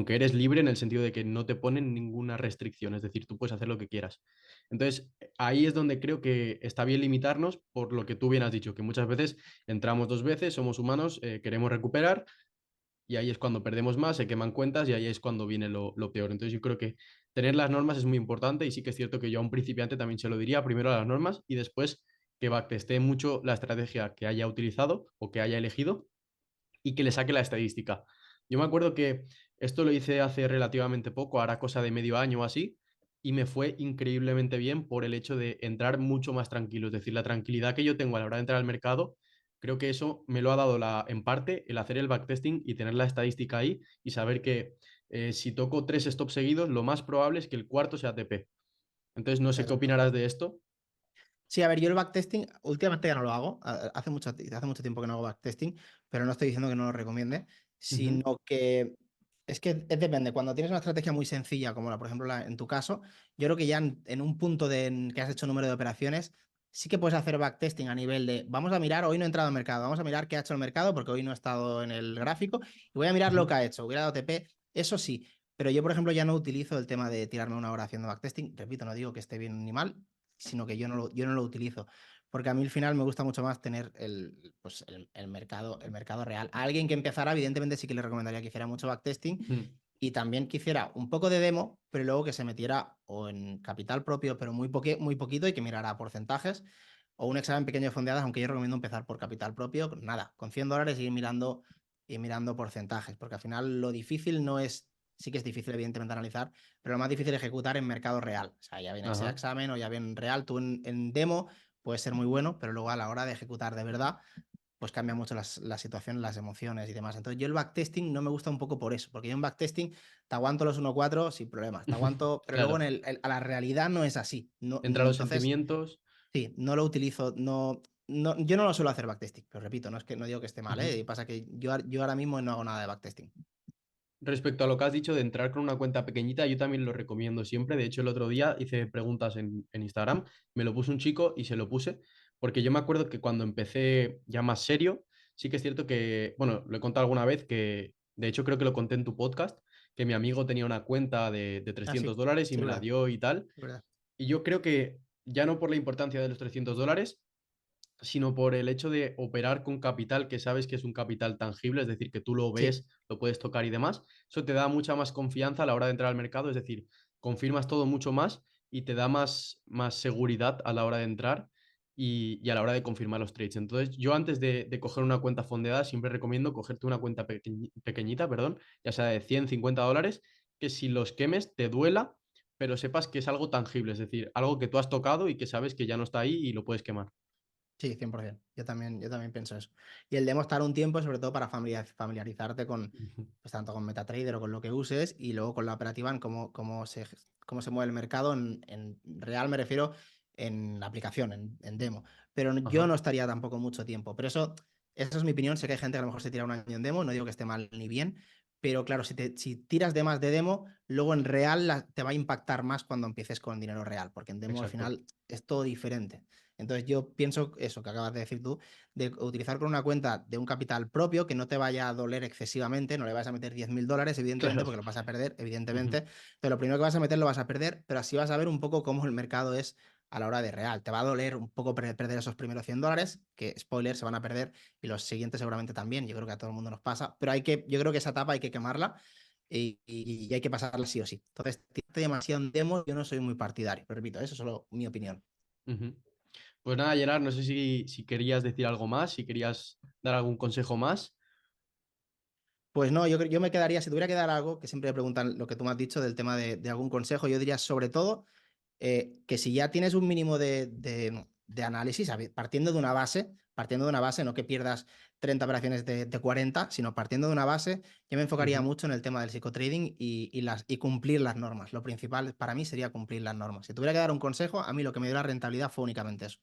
que eres libre en el sentido de que no te ponen ninguna restricción, es decir, tú puedes hacer lo que quieras. Entonces, ahí es donde creo que está bien limitarnos por lo que tú bien has dicho, que muchas veces entramos 2 veces, somos humanos, queremos recuperar y ahí es cuando perdemos más, se queman cuentas y ahí es cuando viene lo peor. Entonces, yo creo que tener las normas es muy importante y sí que es cierto que yo a un principiante también se lo diría, primero a las normas y después que backtestee mucho la estrategia que haya utilizado o que haya elegido y que le saque la estadística. Yo me acuerdo que esto lo hice hace relativamente poco, ahora cosa de medio año o así, y me fue increíblemente bien por el hecho de entrar mucho más tranquilo. Es decir, la tranquilidad que yo tengo a la hora de entrar al mercado, creo que eso me lo ha dado en parte el hacer el backtesting y tener la estadística ahí y saber que si toco 3 stops seguidos, lo más probable es que el cuarto sea TP. Entonces, no sé qué exacto. opinarás de esto. Sí, a ver, yo el backtesting últimamente ya no lo hago. Hace mucho tiempo que no hago backtesting, pero no estoy diciendo que no lo recomiende, Ujú, sino que depende. Cuando tienes una estrategia muy sencilla, como por ejemplo en tu caso, yo creo que ya en un punto en que has hecho número de operaciones, sí que puedes hacer backtesting a nivel de, vamos a mirar, hoy no he entrado al mercado, vamos a mirar qué ha hecho el mercado, porque hoy no he estado en el gráfico, y voy a mirar lo ujú, que ha hecho, hubiera dado TP, eso sí. Pero yo, por ejemplo, ya no utilizo el tema de tirarme una hora haciendo backtesting. Repito, no digo que esté bien ni mal, sino que yo no lo utilizo. Porque a mí al final me gusta mucho más tener el mercado real. A alguien que empezara, evidentemente sí que le recomendaría que hiciera mucho backtesting ujú. y también que hiciera un poco de demo, pero luego que se metiera o en capital propio, pero muy poquito y que mirara porcentajes, o un examen pequeño de fondeadas, aunque yo recomiendo empezar por capital propio, nada, con $100 y ir mirando porcentajes, porque al final lo difícil no es, sí que es difícil evidentemente analizar, pero lo más difícil es ejecutar en mercado real. O sea, ya bien sea Ajá. examen o ya bien real, tú en demo puedes ser muy bueno, pero luego a la hora de ejecutar de verdad, pues cambia mucho la situación, las emociones y demás. Entonces yo el backtesting no me gusta un poco por eso, porque yo en backtesting te aguanto los 1-4 sin problemas, te aguanto, pero luego Claro, a la realidad no es así. No, entra los entonces, sentimientos. sí, no lo utilizo, no, no, yo no lo suelo hacer backtesting, pero repito, no digo que esté mal, Ujú. ¿eh? Pasa que yo ahora mismo no hago nada de backtesting. Respecto a lo que has dicho de entrar con una cuenta pequeñita, yo también lo recomiendo siempre. De hecho, el otro día hice preguntas en Instagram, me lo puso un chico y se lo puse, porque yo me acuerdo que cuando empecé ya más serio, sí que es cierto que, bueno, lo he contado alguna vez que, de hecho creo que lo conté en tu podcast, que mi amigo tenía una cuenta de Ah, sí, 300 dólares y sí, es me la verdad, dio y tal. es verdad. Y yo creo que ya no por la importancia de los 300 dólares, sino por el hecho de operar con capital que sabes que es un capital tangible, es decir, que tú lo Sí, ves, lo puedes tocar y demás, eso te da mucha más confianza a la hora de entrar al mercado, es decir, confirmas todo mucho más y te da más seguridad a la hora de entrar y a la hora de confirmar los trades. Entonces, yo antes de coger una cuenta fondeada, siempre recomiendo cogerte una cuenta pequeñita, perdón, ya sea de 100, 50 dólares, que si los quemes te duela, pero sepas que es algo tangible, es decir, algo que tú has tocado y que sabes que ya no está ahí y lo puedes quemar. sí, 100%. Yo también pienso eso. Y el demo estar un tiempo, sobre todo para familiarizarte con, Ujú. pues tanto con MetaTrader o con lo que uses, y luego con la operativa en cómo se mueve el mercado en real, me refiero en la aplicación, en demo. Pero yo Ajá. no estaría tampoco mucho tiempo. Pero eso, esa es mi opinión. Sé que hay gente que a lo mejor se tira un año en demo, no digo que esté mal ni bien, pero claro, si tiras de más de demo, luego en real te va a impactar más cuando empieces con dinero real, porque en demo al Exacto. final es todo diferente. Entonces yo pienso eso que acabas de decir tú, de utilizar con una cuenta de un capital propio que no te vaya a doler excesivamente, no le vas a meter 10.000 dólares, evidentemente, Claro. porque lo vas a perder, Ujú. evidentemente, pero lo primero que vas a meter lo vas a perder, pero así vas a ver un poco cómo el mercado es a la hora de real. Te va a doler un poco perder esos primeros 100 dólares, que spoiler, se van a perder y los siguientes seguramente también. Yo creo que a todo el mundo nos pasa, pero yo creo que esa etapa hay que quemarla y hay que pasarla sí o sí. Entonces, tirarte demasiado en demo, yo no soy muy partidario, pero repito, eso es solo mi opinión. Ujú. Pues nada, Gerard, no sé si querías decir algo más, si querías dar algún consejo más. Pues no, yo me quedaría, si tuviera que dar algo, que siempre me preguntan lo que tú me has dicho del tema de algún consejo, yo diría sobre todo que si ya tienes un mínimo de análisis, partiendo de una base, no que pierdas 30 operaciones de 40, sino partiendo de una base, yo me enfocaría Ujú. mucho en el tema del psicotrading y cumplir las normas. Lo principal para mí sería cumplir las normas. Si tuviera que dar un consejo, a mí lo que me dio la rentabilidad fue únicamente eso.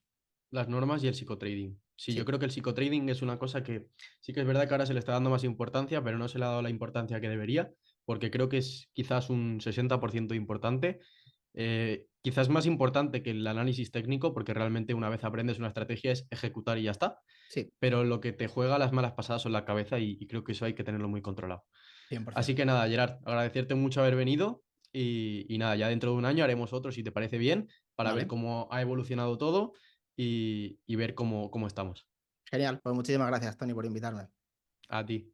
Las normas y el psicotrading. Sí, yo Sí, creo que el psicotrading es una cosa que sí que es verdad que ahora se le está dando más importancia, pero no se le ha dado la importancia que debería, porque creo que es quizás un 60% importante. Quizás más importante que el análisis técnico, porque realmente una vez aprendes una estrategia es ejecutar y ya está. sí, Pero lo que te juega las malas pasadas son la cabeza y creo que eso hay que tenerlo muy controlado. Así 100%. que nada, Gerard, agradecerte mucho haber venido y nada, ya dentro de un año haremos otro, si te parece bien, para ver Vale, cómo ha evolucionado todo y ver cómo estamos. genial. Pues muchísimas gracias, Tony, por invitarme. A ti.